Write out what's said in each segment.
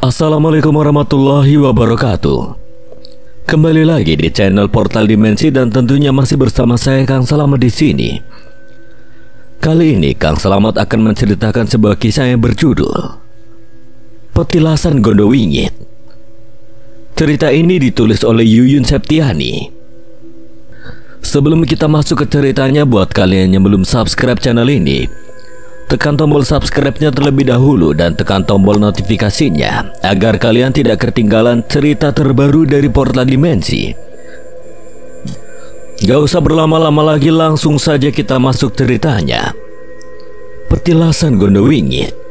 Assalamualaikum warahmatullahi wabarakatuh. Kembali lagi di channel Portal Dimensi dan tentunya masih bersama saya Kang Selamat di sini. Kali ini Kang Selamat akan menceritakan sebuah kisah yang berjudul Petilasan Gondowingit. Cerita ini ditulis oleh Yuyun Septiani. Sebelum kita masuk ke ceritanya, buat kalian yang belum subscribe channel ini, tekan tombol subscribe-nya terlebih dahulu dan tekan tombol notifikasinya agar kalian tidak ketinggalan cerita terbaru dari Portal Dimensi. Gak usah berlama-lama lagi, langsung saja kita masuk ceritanya. Petilasan Gondowingit.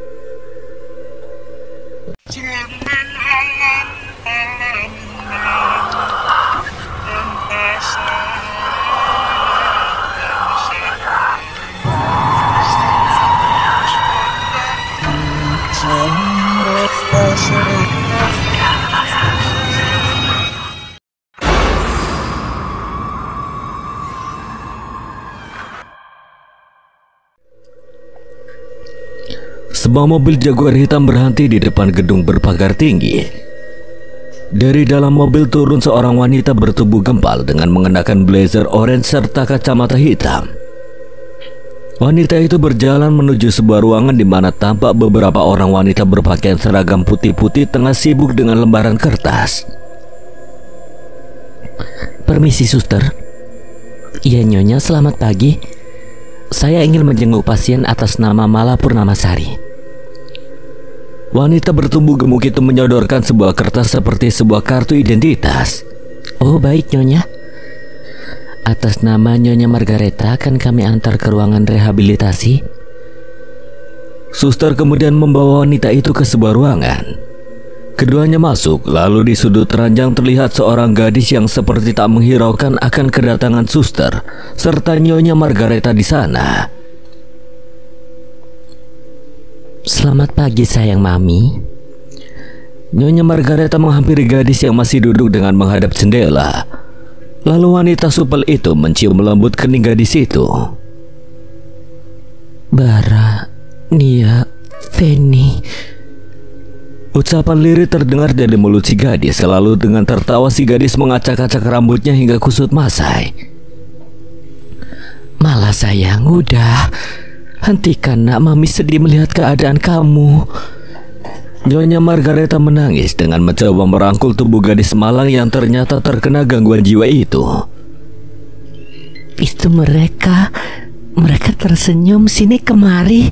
Sebuah mobil Jaguar hitam berhenti di depan gedung berpagar tinggi. Dari dalam mobil turun seorang wanita bertubuh gempal dengan mengenakan blazer orange serta kacamata hitam. Wanita itu berjalan menuju sebuah ruangan di mana tampak beberapa orang wanita berpakaian seragam putih-putih tengah sibuk dengan lembaran kertas. Permisi suster. Iya nyonya, selamat pagi. Saya ingin menjenguk pasien atas nama Mala Purnamasari. Wanita bertubuh gemuk itu menyodorkan sebuah kertas seperti sebuah kartu identitas. Oh baik nyonya. Atas nama Nyonya Margareta akan kami antar ke ruangan rehabilitasi. Suster kemudian membawa wanita itu ke sebuah ruangan. Keduanya masuk, lalu di sudut ranjang terlihat seorang gadis yang seperti tak menghiraukan akan kedatangan suster serta Nyonya Margareta di sana. Selamat pagi sayang mami. Nyonya Margareta menghampiri gadis yang masih duduk dengan menghadap jendela. Lalu wanita supel itu mencium lembut kening gadis itu. Bara, Nia, Feni. Ucapan lirih terdengar dari mulut si gadis. Lalu dengan tertawa si gadis mengacak-acak rambutnya hingga kusut masai. Malah sayang, udah. Hentikan nak, mami sedih melihat keadaan kamu. Nyonya Margareta menangis dengan mencoba merangkul tubuh gadis malang yang ternyata terkena gangguan jiwa itu. Itu mereka tersenyum sini kemari.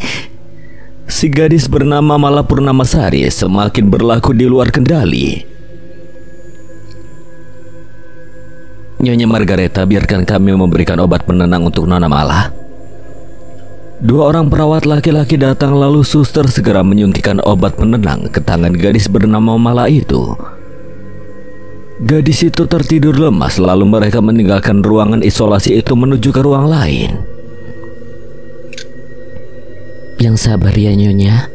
Si gadis bernama Mala Purnamasari semakin berlaku di luar kendali. Nyonya Margareta, biarkan kami memberikan obat penenang untuk Nona Mala. Dua orang perawat laki-laki datang, lalu suster segera menyuntikkan obat penenang ke tangan gadis bernama Mala itu. Gadis itu tertidur lemas, lalu mereka meninggalkan ruangan isolasi itu menuju ke ruang lain. Yang sabar ya Nyonya.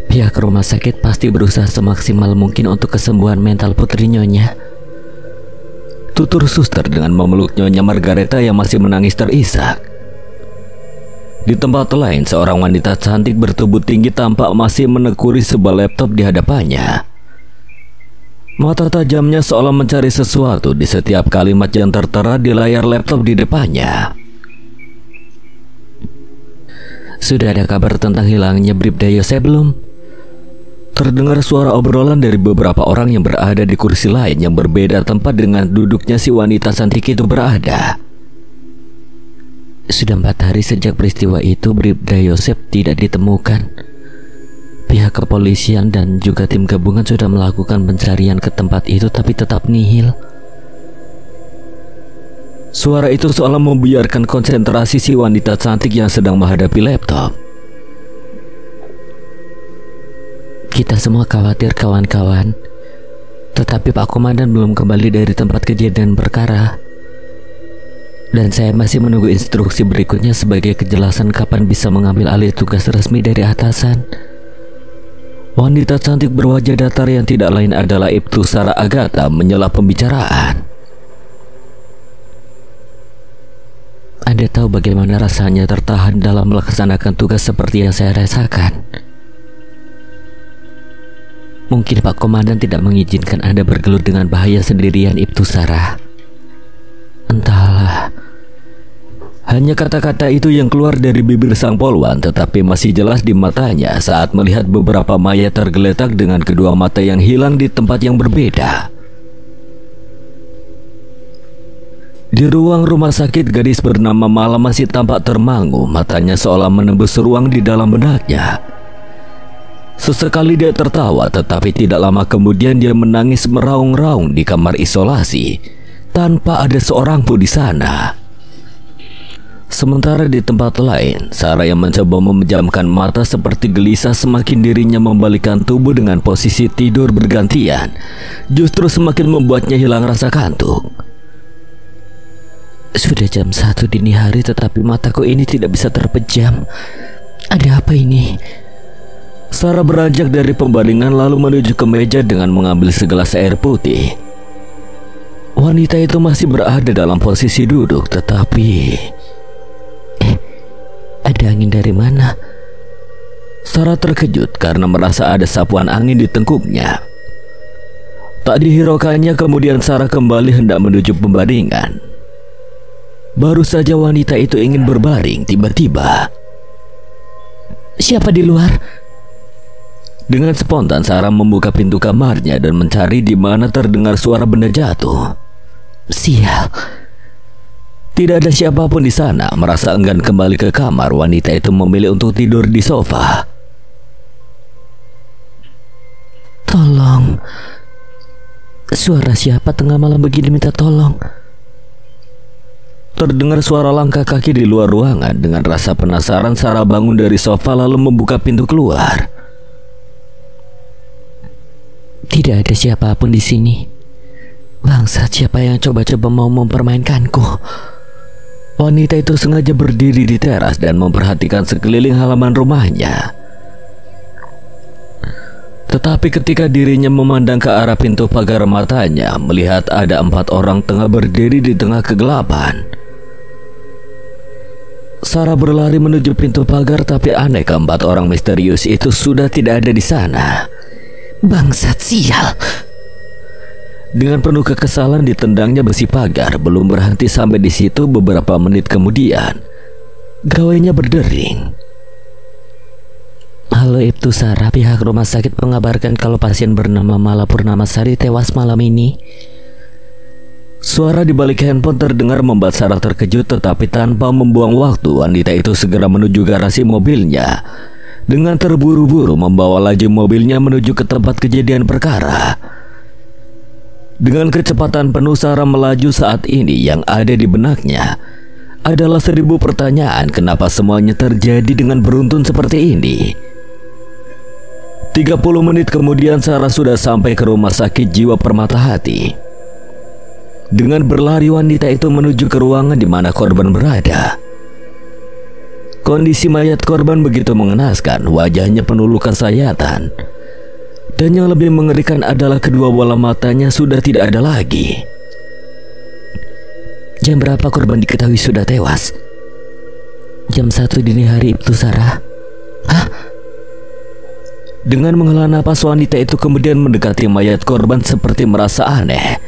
Pihak rumah sakit pasti berusaha semaksimal mungkin untuk kesembuhan mental putri Nyonya. Tutur suster dengan memeluk Nyonya Margareta yang masih menangis terisak. Di tempat lain, seorang wanita cantik bertubuh tinggi tampak masih menekuni sebuah laptop di hadapannya. Mata tajamnya seolah mencari sesuatu di setiap kalimat yang tertera di layar laptop di depannya. Sudah ada kabar tentang hilangnya Bribda Yosef belum? Terdengar suara obrolan dari beberapa orang yang berada di kursi lain yang berbeda tempat dengan duduknya si wanita cantik itu berada. Sudah 4 hari sejak peristiwa itu Bribda Yosef tidak ditemukan. Pihak kepolisian dan juga tim gabungan sudah melakukan pencarian ke tempat itu tapi tetap nihil. Suara itu seolah membiarkan konsentrasi si wanita cantik yang sedang menghadapi laptop. Kita semua khawatir kawan-kawan. Tetapi Pak Komandan belum kembali dari tempat kejadian perkara. Dan saya masih menunggu instruksi berikutnya sebagai kejelasan kapan bisa mengambil alih tugas resmi dari atasan. Wanita cantik berwajah datar yang tidak lain adalah Ibtu Sarah Agatha menyela pembicaraan. Anda tahu bagaimana rasanya tertahan dalam melaksanakan tugas seperti yang saya rasakan. Mungkin Pak Komandan tidak mengizinkan Anda bergelut dengan bahaya sendirian, Ibtu Sarah. Entahlah. Hanya kata-kata itu yang keluar dari bibir sang polwan, tetapi masih jelas di matanya saat melihat beberapa mayat tergeletak dengan kedua mata yang hilang di tempat yang berbeda. Di ruang rumah sakit, gadis bernama Mala masih tampak termangu, matanya seolah menembus ruang di dalam benaknya. Sesekali dia tertawa, tetapi tidak lama kemudian dia menangis meraung-raung di kamar isolasi tanpa ada seorang pun di sana. Sementara di tempat lain, Sarah yang mencoba memejamkan mata seperti gelisah semakin dirinya membalikkan tubuh dengan posisi tidur bergantian, justru semakin membuatnya hilang rasa kantuk. Sudah jam 1 dini hari tetapi mataku ini tidak bisa terpejam. Ada apa ini? Sarah beranjak dari pembaringan lalu menuju ke meja dengan mengambil segelas air putih. Wanita itu masih berada dalam posisi duduk, tetapi ada angin dari mana? Sarah terkejut karena merasa ada sapuan angin di tengkuknya. Tak dihiraukannya, kemudian Sarah kembali hendak menuju pembaringan. Baru saja wanita itu ingin berbaring, tiba-tiba siapa di luar? Dengan spontan Sarah membuka pintu kamarnya dan mencari di mana terdengar suara benda jatuh. Sial. Tidak ada siapapun di sana. Merasa enggan kembali ke kamar, wanita itu memilih untuk tidur di sofa. Tolong. Suara siapa tengah malam begini minta tolong? Terdengar suara langkah kaki di luar ruangan. Dengan rasa penasaran, Sarah bangun dari sofa lalu membuka pintu keluar. Tidak ada siapapun di sini. Bangsat, siapa yang coba-coba mau mempermainkanku? Wanita itu sengaja berdiri di teras dan memperhatikan sekeliling halaman rumahnya. Tetapi ketika dirinya memandang ke arah pintu pagar, matanya melihat ada 4 orang tengah berdiri di tengah kegelapan. Sarah berlari menuju pintu pagar, tapi aneh, ke-4 orang misterius itu sudah tidak ada di sana. Bangsat, sial. Dengan penuh kekesalan ditendangnya besi pagar. Belum berhenti sampai di situ, beberapa menit kemudian gawainya berdering. Halo Ibtu Sarah, pihak rumah sakit mengabarkan kalau pasien bernama Mala Purnamasari tewas malam ini. Suara di balik handphone terdengar membuat Sarah terkejut, tetapi tanpa membuang waktu, wanita itu segera menuju garasi mobilnya. Dengan terburu-buru membawa laju mobilnya menuju ke tempat kejadian perkara. Dengan kecepatan penuh, Sarah melaju. Saat ini yang ada di benaknya adalah 1000 pertanyaan. Kenapa semuanya terjadi dengan beruntun seperti ini? 30 menit kemudian Sarah sudah sampai ke rumah sakit jiwa Permata Hati. Dengan berlari, wanita itu menuju ke ruangan di mana korban berada. Kondisi mayat korban begitu mengenaskan. Wajahnya penuh luka sayatan. Dan yang lebih mengerikan adalah kedua bola matanya sudah tidak ada lagi. Jam berapa korban diketahui sudah tewas? Jam 1 dini hari, Ibtu Sarah. Hah? Dengan menghela napas, wanita itu kemudian mendekati mayat korban seperti merasa aneh.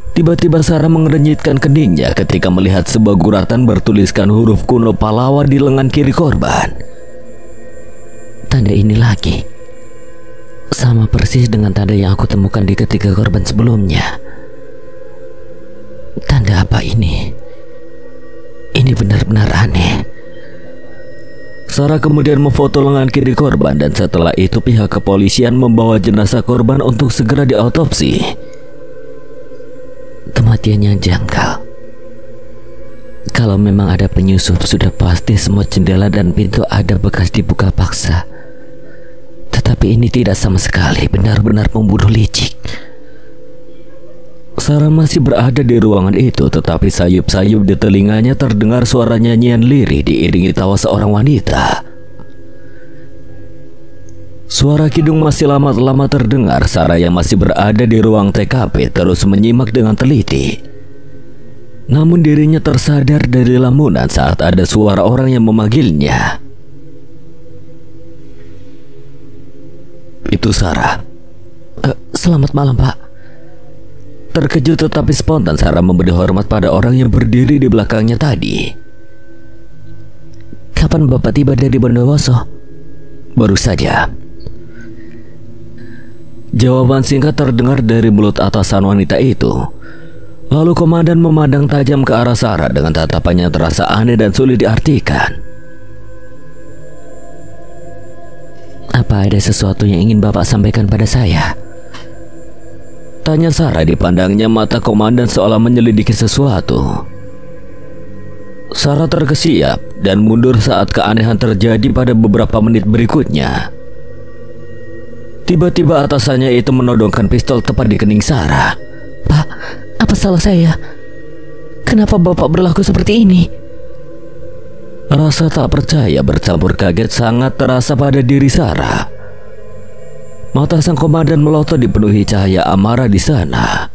Tiba-tiba Sarah mengerenyitkan keningnya ketika melihat sebuah guratan bertuliskan huruf kuno Pallawa di lengan kiri korban. Tanda ini lagi. Sama persis dengan tanda yang aku temukan di ketiga korban sebelumnya. Tanda apa ini? Ini benar-benar aneh. Sarah kemudian memfoto lengan kiri korban dan setelah itu pihak kepolisian membawa jenazah korban untuk segera diautopsi. Kematian yang janggal. Kalau memang ada penyusup, sudah pasti semua jendela dan pintu ada bekas dibuka paksa. Tetapi ini tidak sama sekali, benar-benar pembunuh licik. Sarah masih berada di ruangan itu, tetapi sayup-sayup di telinganya terdengar suara nyanyian lirih diiringi tawa seorang wanita. Suara kidung masih lama-lama terdengar. Sarah yang masih berada di ruang TKP terus menyimak dengan teliti. Namun dirinya tersadar dari lamunan saat ada suara orang yang memanggilnya. Itu Sarah. Selamat malam, Pak. Terkejut tetapi spontan Sarah memberi hormat pada orang yang berdiri di belakangnya tadi. Kapan Bapak tiba dari Bondowoso? Baru saja. Jawaban singkat terdengar dari mulut atasan wanita itu. Lalu komandan memandang tajam ke arah Sarah dengan tatapannya terasa aneh dan sulit diartikan. Apa ada sesuatu yang ingin Bapak sampaikan pada saya? Tanya Sarah, dipandangnya mata komandan seolah menyelidiki sesuatu. Sarah terkesiap dan mundur saat keanehan terjadi pada beberapa menit berikutnya. Tiba-tiba atasannya itu menodongkan pistol tepat di kening Sarah. Pak, apa salah saya? Kenapa Bapak berlaku seperti ini? Rasa tak percaya bercampur kaget sangat terasa pada diri Sarah. Mata sang komandan melotot dipenuhi cahaya amarah di sana.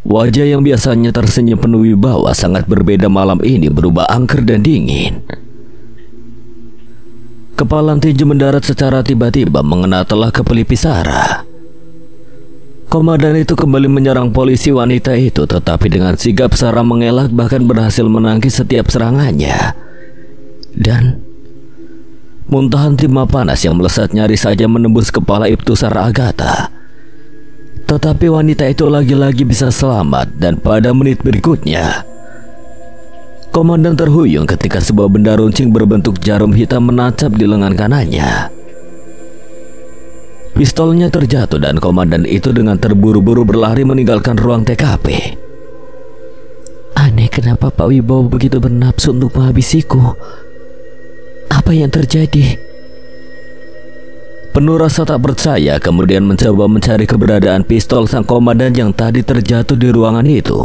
Wajah yang biasanya tersenyum penuh wibawa sangat berbeda malam ini berubah angker dan dingin. Kepalan tinju mendarat secara tiba-tiba mengena telah ke pelipis Sarah. Komandan itu kembali menyerang polisi wanita itu, tetapi dengan sigap Sarah mengelak bahkan berhasil menangkis setiap serangannya. Dan muntahan timah panas yang melesat nyaris saja menembus kepala Ibtu Sarah Agatha. Tetapi wanita itu lagi-lagi bisa selamat, dan pada menit berikutnya komandan terhuyung ketika sebuah benda runcing berbentuk jarum hitam menancap di lengan kanannya. Pistolnya terjatuh dan komandan itu dengan terburu-buru berlari meninggalkan ruang TKP. Aneh, kenapa Pak Wibowo begitu bernafsu untuk menghabisiku? Apa yang terjadi? Penuh rasa tak percaya kemudian mencoba mencari keberadaan pistol sang komandan yang tadi terjatuh di ruangan itu.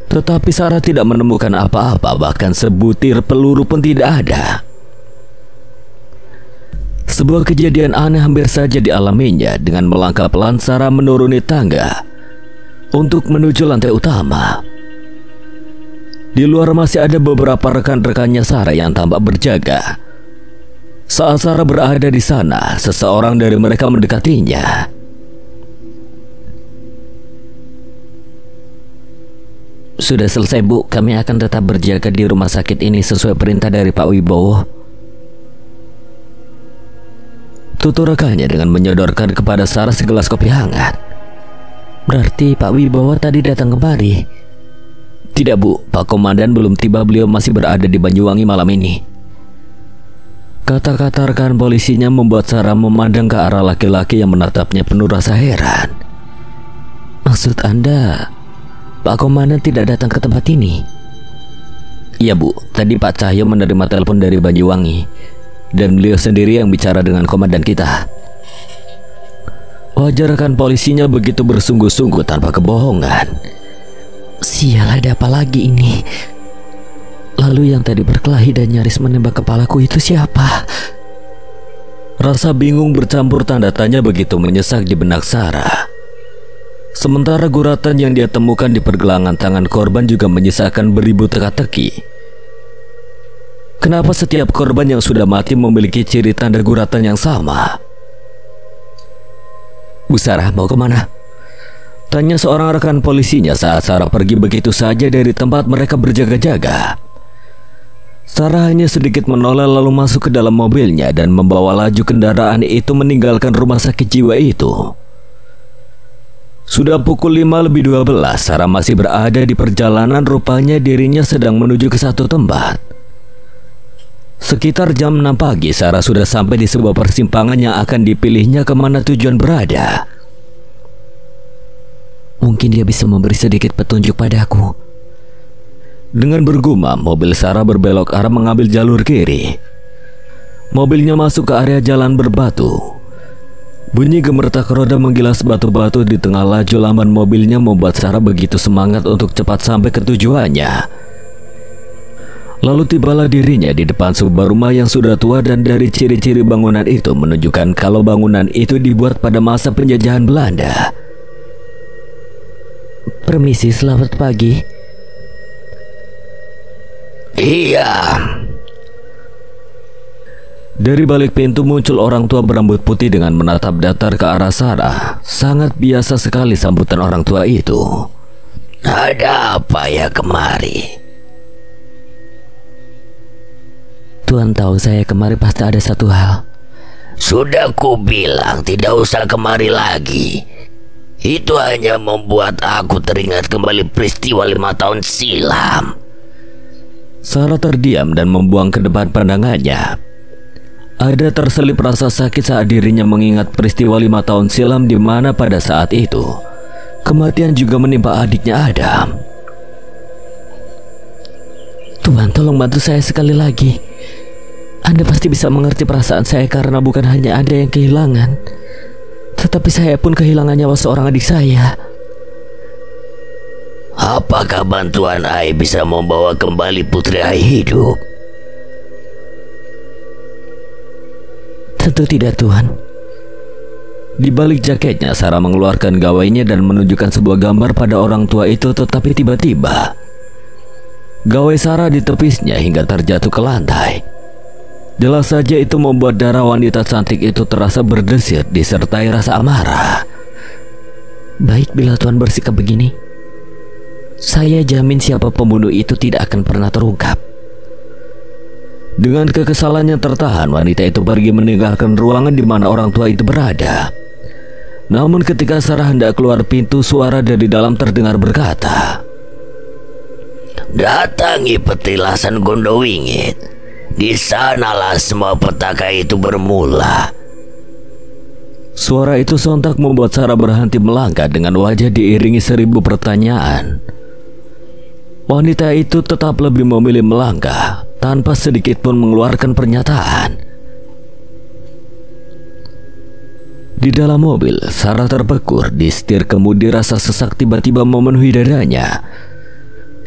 Tetapi Sarah tidak menemukan apa-apa, bahkan sebutir peluru pun tidak ada. Sebuah kejadian aneh hampir saja dialaminya. Dengan melangkah pelan Sarah menuruni tangga untuk menuju lantai utama. Di luar masih ada beberapa rekan-rekannya Sarah yang tampak berjaga. Saat Sarah berada di sana, seseorang dari mereka mendekatinya. Sudah selesai, Bu. Kami akan tetap berjaga di rumah sakit ini sesuai perintah dari Pak Wibowo. Tutur rekannya dengan menyodorkan kepada Sarah segelas kopi hangat. Berarti Pak Wibowo tadi datang kemari? Tidak, Bu. Pak Komandan belum tiba, beliau masih berada di Banyuwangi malam ini. Kata-kata rekan polisinya membuat Sarah memandang ke arah laki-laki yang menatapnya penuh rasa heran. Maksud Anda, Pak Komandan tidak datang ke tempat ini? Iya, Bu. Tadi Pak Cahyo menerima telepon dari Banyuwangi, dan beliau sendiri yang bicara dengan komandan kita. Wajah rekan polisinya begitu bersungguh-sungguh tanpa kebohongan. Sial, ada apa lagi ini? Lalu yang tadi berkelahi dan nyaris menembak kepalaku itu siapa? Rasa bingung bercampur tanda tanya begitu menyesak di benak Sarah. Sementara guratan yang dia temukan di pergelangan tangan korban juga menyisakan beribu teka-teki. Kenapa setiap korban yang sudah mati memiliki ciri tanda guratan yang sama? Bu Sarah, mau kemana? Tanya seorang rekan polisinya saat Sarah pergi begitu saja dari tempat mereka berjaga-jaga. Sarah hanya sedikit menoleh lalu masuk ke dalam mobilnya dan membawa laju kendaraan itu meninggalkan rumah sakit jiwa itu. Sudah pukul 5:12, Sarah masih berada di perjalanan. Rupanya dirinya sedang menuju ke satu tempat. Sekitar jam 6 pagi, Sarah sudah sampai di sebuah persimpangan yang akan dipilihnya kemana tujuan berada. Mungkin dia bisa memberi sedikit petunjuk padaku. Dengan bergumam, mobil Sarah berbelok arah mengambil jalur kiri. Mobilnya masuk ke area jalan berbatu. Bunyi gemertak roda menggilas batu-batu di tengah laju lamban mobilnya membuat Sarah begitu semangat untuk cepat sampai ke tujuannya. Lalu tibalah dirinya di depan sebuah rumah yang sudah tua, dan dari ciri-ciri bangunan itu menunjukkan kalau bangunan itu dibuat pada masa penjajahan Belanda. Permisi, selamat pagi. Iya. Dari balik pintu muncul orang tua berambut putih dengan menatap datar ke arah Sarah. Sangat biasa sekali sambutan orang tua itu. Ada apa ya kemari? Tuan tahu saya kemari pasti ada satu hal. Sudah ku bilang tidak usah kemari lagi. Itu hanya membuat aku teringat kembali peristiwa 5 tahun silam. Sarah terdiam dan membuang ke depan pandangannya. Ada terselip rasa sakit saat dirinya mengingat peristiwa 5 tahun silam, di mana pada saat itu kematian juga menimpa adiknya Adam. Tuan, tolong bantu saya sekali lagi. Anda pasti bisa mengerti perasaan saya karena bukan hanya Anda yang kehilangan, tetapi saya pun kehilangan nyawa seorang adik saya. Apakah bantuan Ai bisa membawa kembali putri Ai hidup? Tentu tidak, Tuan. Di balik jaketnya, Sarah mengeluarkan gawainya dan menunjukkan sebuah gambar pada orang tua itu, tetapi tiba-tiba gawai Sarah ditepisnya hingga terjatuh ke lantai. Jelas saja itu membuat darah wanita cantik itu terasa berdesir disertai rasa amarah. Baik, bila Tuan bersikap begini, saya jamin siapa pembunuh itu tidak akan pernah terungkap. Dengan kekesalannya tertahan, wanita itu pergi meninggalkan ruangan di mana orang tua itu berada. Namun ketika Sarah hendak keluar pintu, suara dari dalam terdengar berkata, "Datangi petilasan Gondowingit. Di sanalah semua petaka itu bermula." Suara itu sontak membuat Sarah berhenti melangkah dengan wajah diiringi 1000 pertanyaan. Wanita itu tetap lebih memilih melangkah tanpa sedikit pun mengeluarkan pernyataan. Di dalam mobil, Sarah terbekur. Di setir kemudi, rasa sesak tiba-tiba memenuhi dadanya.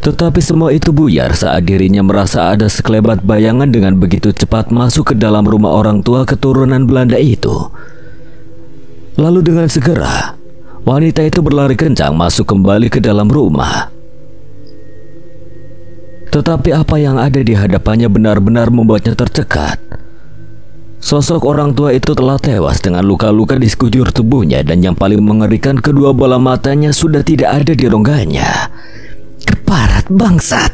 Tetapi semua itu buyar saat dirinya merasa ada sekelebat bayangan dengan begitu cepat masuk ke dalam rumah orang tua keturunan Belanda itu. Lalu dengan segera, wanita itu berlari kencang masuk kembali ke dalam rumah. Tetapi apa yang ada di hadapannya benar-benar membuatnya tercekat. Sosok orang tua itu telah tewas dengan luka-luka di sekujur tubuhnya, dan yang paling mengerikan, kedua bola matanya sudah tidak ada di rongganya. Keparat, bangsat!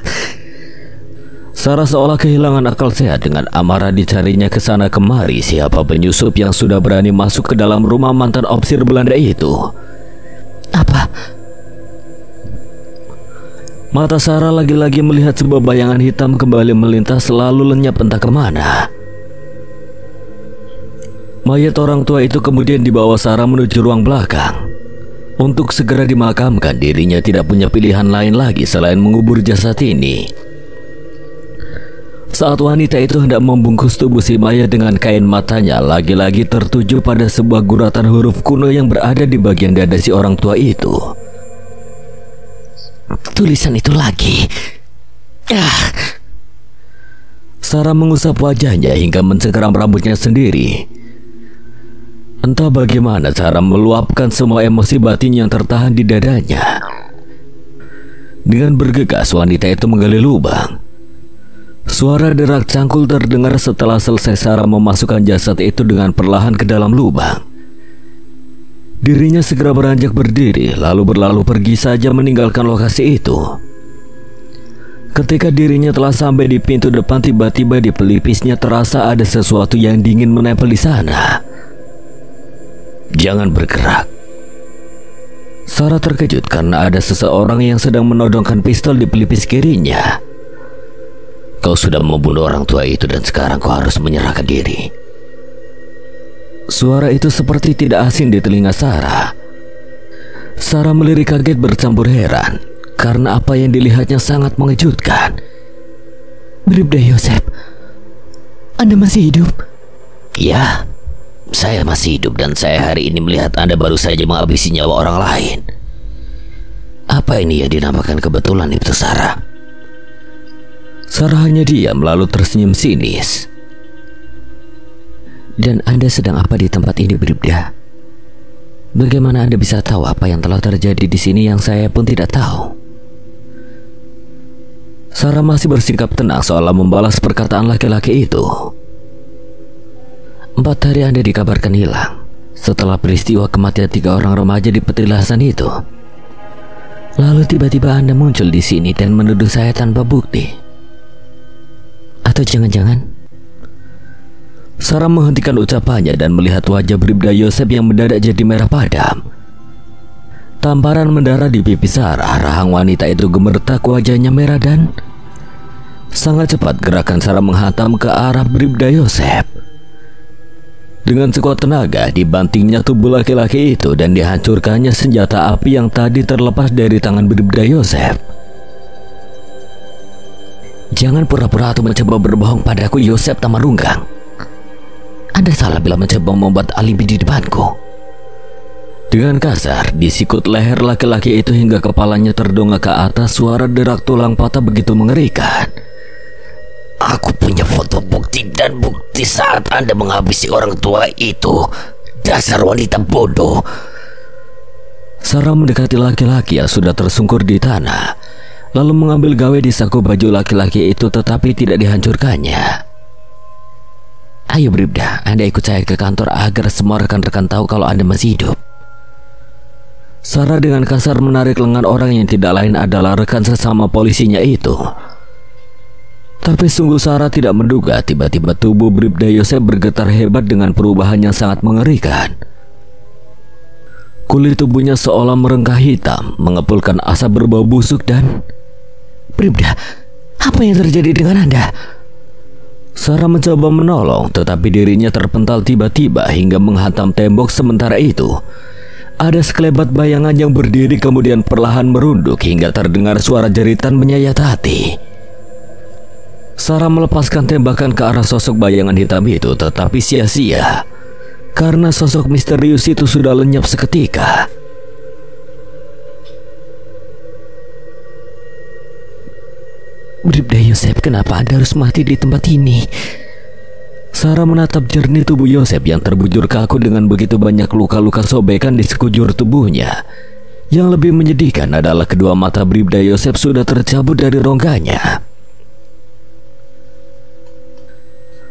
Sarah seolah kehilangan akal sehat. Dengan amarah dicarinya ke sana kemari siapa penyusup yang sudah berani masuk ke dalam rumah mantan opsir Belanda itu. Apa? Mata Sarah lagi-lagi melihat sebuah bayangan hitam kembali melintas lalu lenyap entah kemana. Mayat orang tua itu kemudian dibawa Sarah menuju ruang belakang. Untuk segera dimakamkan, dirinya tidak punya pilihan lain lagi selain mengubur jasad ini. Saat wanita itu hendak membungkus tubuh si mayat dengan kain, matanya lagi-lagi tertuju pada sebuah guratan huruf kuno yang berada di bagian dada si orang tua itu. Tulisan itu lagi. Sarah mengusap wajahnya hingga mencengkeram rambutnya sendiri. Entah bagaimana cara meluapkan semua emosi batin yang tertahan di dadanya. Dengan bergegas, wanita itu menggali lubang. Suara derak cangkul terdengar setelah selesai Sarah memasukkan jasad itu dengan perlahan ke dalam lubang. Dirinya segera beranjak berdiri, lalu berlalu pergi saja meninggalkan lokasi itu. Ketika dirinya telah sampai di pintu depan, tiba-tiba di pelipisnya terasa ada sesuatu yang dingin menempel di sana. "Jangan bergerak." Sarah terkejut karena ada seseorang yang sedang menodongkan pistol di pelipis kirinya. "Kau sudah membunuh orang tua itu dan sekarang kau harus menyerahkan diri." Suara itu seperti tidak asing di telinga Sarah. Sarah melirik kaget bercampur heran karena apa yang dilihatnya sangat mengejutkan. Bribda Yosef, Anda masih hidup? Ya, saya masih hidup dan saya hari ini melihat Anda baru saja menghabisi nyawa orang lain. Apa ini yang dinamakan kebetulan itu, Sarah? Sarah hanya diam lalu tersenyum sinis. Dan Anda sedang apa di tempat ini, Bribda? Bagaimana Anda bisa tahu apa yang telah terjadi di sini yang saya pun tidak tahu? Sarah masih bersikap tenang seolah membalas perkataan laki-laki itu. 4 hari Anda dikabarkan hilang setelah peristiwa kematian 3 orang remaja di petilasan itu. Lalu tiba-tiba Anda muncul di sini dan menuduh saya tanpa bukti. Atau jangan-jangan Sarah menghentikan ucapannya dan melihat wajah Bribda Yosef yang mendadak jadi merah padam. Tamparan mendarah di pipi Sarah. Rahang wanita itu gemeretak, wajahnya merah dan sangat cepat gerakan Sarah menghantam ke arah Bribda Yosef. Dengan sekuat tenaga dibantingnya tubuh laki-laki itu dan dihancurkannya senjata api yang tadi terlepas dari tangan Bribda Yosef. Jangan pura-pura atau mencoba berbohong padaku, Yosef Tamarunggang. Anda salah bila mencoba membuat alibi di depanku. Dengan kasar disikut leher laki-laki itu hingga kepalanya terdongak ke atas. Suara derak tulang patah begitu mengerikan. Aku punya foto bukti dan bukti saat Anda menghabisi orang tua itu. Dasar wanita bodoh. Sarah mendekati laki-laki yang sudah tersungkur di tanah, lalu mengambil gawe di saku baju laki-laki itu, tetapi tidak dihancurkannya. Ayo Bribda, Anda ikut saya ke kantor agar semua rekan-rekan tahu kalau Anda masih hidup. Sarah dengan kasar menarik lengan orang yang tidak lain adalah rekan sesama polisinya itu. Tapi sungguh Sarah tidak menduga tiba-tiba tubuh Bribda Yosef bergetar hebat dengan perubahan yang sangat mengerikan. Kulit tubuhnya seolah merengkah hitam, mengepulkan asap berbau busuk dan... Bribda, apa yang terjadi dengan Anda? Sarah mencoba menolong, tetapi dirinya terpental tiba-tiba hingga menghantam tembok. Sementara itu, ada sekelebat bayangan yang berdiri kemudian perlahan merunduk hingga terdengar suara jeritan menyayat hati. Sarah melepaskan tembakan ke arah sosok bayangan hitam itu, tetapi sia-sia karena sosok misterius itu sudah lenyap seketika. Bribda Yosef, kenapa Anda harus mati di tempat ini? Sarah menatap jernih tubuh Yosef yang terbujur kaku dengan begitu banyak luka-luka sobekan di sekujur tubuhnya. Yang lebih menyedihkan adalah kedua mata Bribda Yosef sudah tercabut dari rongganya.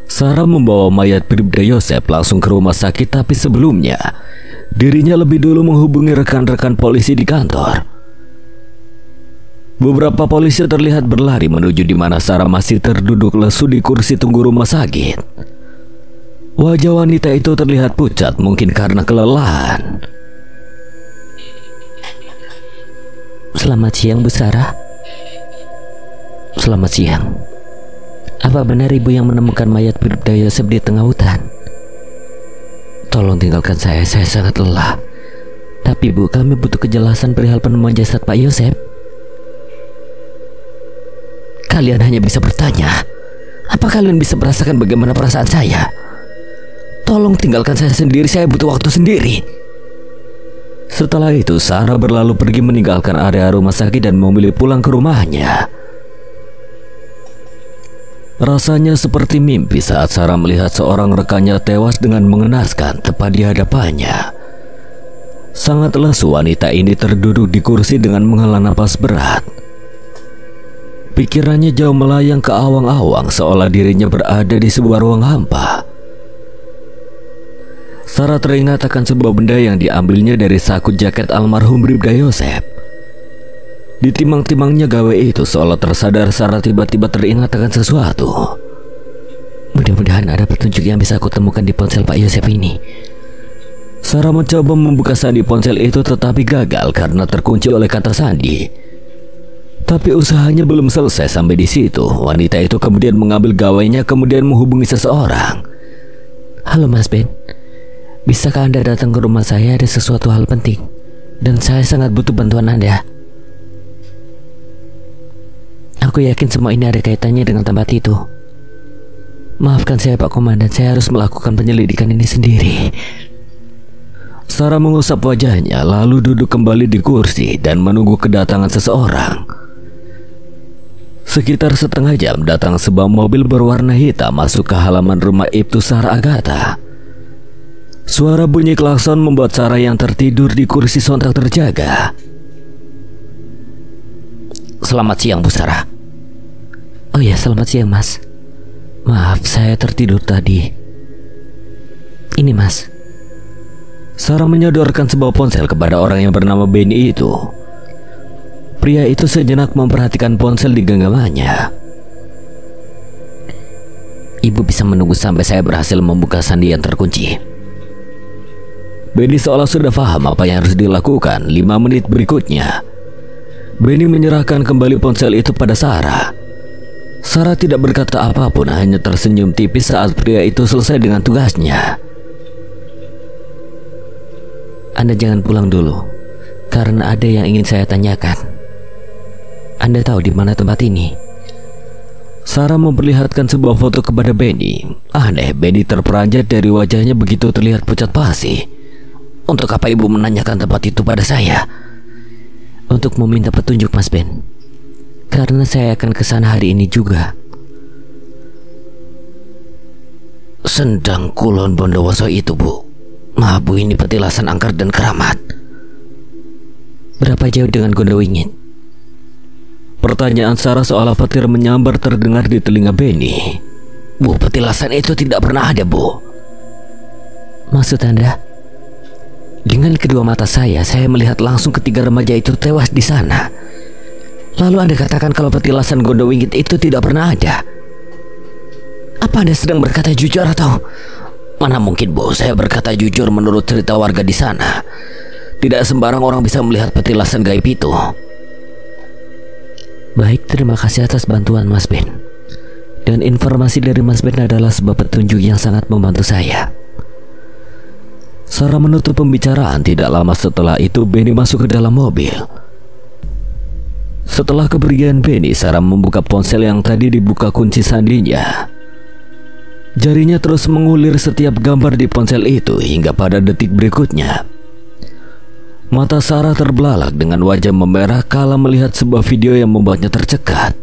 Sarah membawa mayat Bribda Yosef langsung ke rumah sakit, tapi sebelumnya dirinya lebih dulu menghubungi rekan-rekan polisi di kantor. Beberapa polisi terlihat berlari menuju di mana Sarah masih terduduk lesu di kursi tunggu rumah sakit. Wajah wanita itu terlihat pucat, mungkin karena kelelahan. Selamat siang Bu Sarah. Selamat siang. Apa benar Ibu yang menemukan mayat Bribda Yosef di tengah hutan? Tolong tinggalkan saya sangat lelah. Tapi Bu, kami butuh kejelasan perihal penemuan jasad Pak Yosef. Kalian hanya bisa bertanya. Apa kalian bisa merasakan bagaimana perasaan saya? Tolong tinggalkan saya sendiri, saya butuh waktu sendiri. Setelah itu Sarah berlalu pergi meninggalkan area rumah sakit dan memilih pulang ke rumahnya. Rasanya seperti mimpi saat Sarah melihat seorang rekannya tewas dengan mengenaskan tepat di hadapannya. Sangat lesu wanita ini terduduk di kursi dengan menghela napas berat. Pikirannya jauh melayang ke awang-awang seolah dirinya berada di sebuah ruang hampa. Sarah teringat akan sebuah benda yang diambilnya dari saku jaket almarhum Bribda Yosef. Ditimang-timangnya gawe itu seolah tersadar. Sarah tiba-tiba teringat akan sesuatu. Mudah-mudahan ada petunjuk yang bisa aku temukan di ponsel Pak Yosef ini. Sarah mencoba membuka sandi ponsel itu tetapi gagal karena terkunci oleh kata sandi. Tapi usahanya belum selesai sampai di situ. Wanita itu kemudian mengambil gawainya kemudian menghubungi seseorang. Halo Mas Ben, bisakah Anda datang ke rumah saya? Ada sesuatu hal penting dan saya sangat butuh bantuan Anda. Aku yakin semua ini ada kaitannya dengan tempat itu. Maafkan saya Pak Komandan, saya harus melakukan penyelidikan ini sendiri. Sarah mengusap wajahnya lalu duduk kembali di kursi dan menunggu kedatangan seseorang. Sekitar setengah jam datang sebuah mobil berwarna hitam masuk ke halaman rumah Ibtu Sarah Agatha. Suara bunyi klakson membuat Sarah yang tertidur di kursi sontak terjaga. Selamat siang Bu Sarah. Oh ya, selamat siang Mas. Maaf, saya tertidur tadi. Ini mas. Sarah menyodorkan sebuah ponsel kepada orang yang bernama Benny itu. Pria itu sejenak memperhatikan ponsel di genggamannya. Ibu bisa menunggu sampai saya berhasil membuka sandi yang terkunci. Benny seolah sudah paham apa yang harus dilakukan. 5 menit berikutnya, Benny menyerahkan kembali ponsel itu pada Sarah. Sarah tidak berkata apapun, hanya tersenyum tipis saat pria itu selesai dengan tugasnya. Anda jangan pulang dulu, karena ada yang ingin saya tanyakan. Anda tahu di mana tempat ini? Sarah memperlihatkan sebuah foto kepada Benny. Aneh, Benny terperanjat dari wajahnya begitu terlihat pucat pasi. Untuk apa ibu menanyakan tempat itu pada saya? Untuk meminta petunjuk Mas Ben, karena saya akan ke sana hari ini juga. Sendang Kulon Bondowoso itu, Bu. Maaf Bu, ini petilasan angker dan keramat. Berapa jauh dengan Gondowingit? Pertanyaan Sarah seolah petir menyambar terdengar di telinga Benny. Bu, petilasan itu tidak pernah ada, Bu. Maksud Anda? Dengan kedua mata saya melihat langsung ketiga remaja itu tewas di sana. Lalu Anda katakan kalau petilasan Gondowingit itu tidak pernah ada. Apa Anda sedang berkata jujur atau... Mana mungkin, Bu, saya berkata jujur menurut cerita warga di sana. Tidak sembarang orang bisa melihat petilasan gaib itu. Baik, terima kasih atas bantuan Mas Ben. Dan informasi dari Mas Ben adalah sebuah petunjuk yang sangat membantu saya. Sarah menutup pembicaraan. Tidak lama setelah itu Benny masuk ke dalam mobil. Setelah kepergian Benny, Sarah membuka ponsel yang tadi dibuka kunci sandinya. Jarinya terus mengulir setiap gambar di ponsel itu hingga pada detik berikutnya. Mata Sarah terbelalak dengan wajah memerah kala melihat sebuah video yang membuatnya tercekat.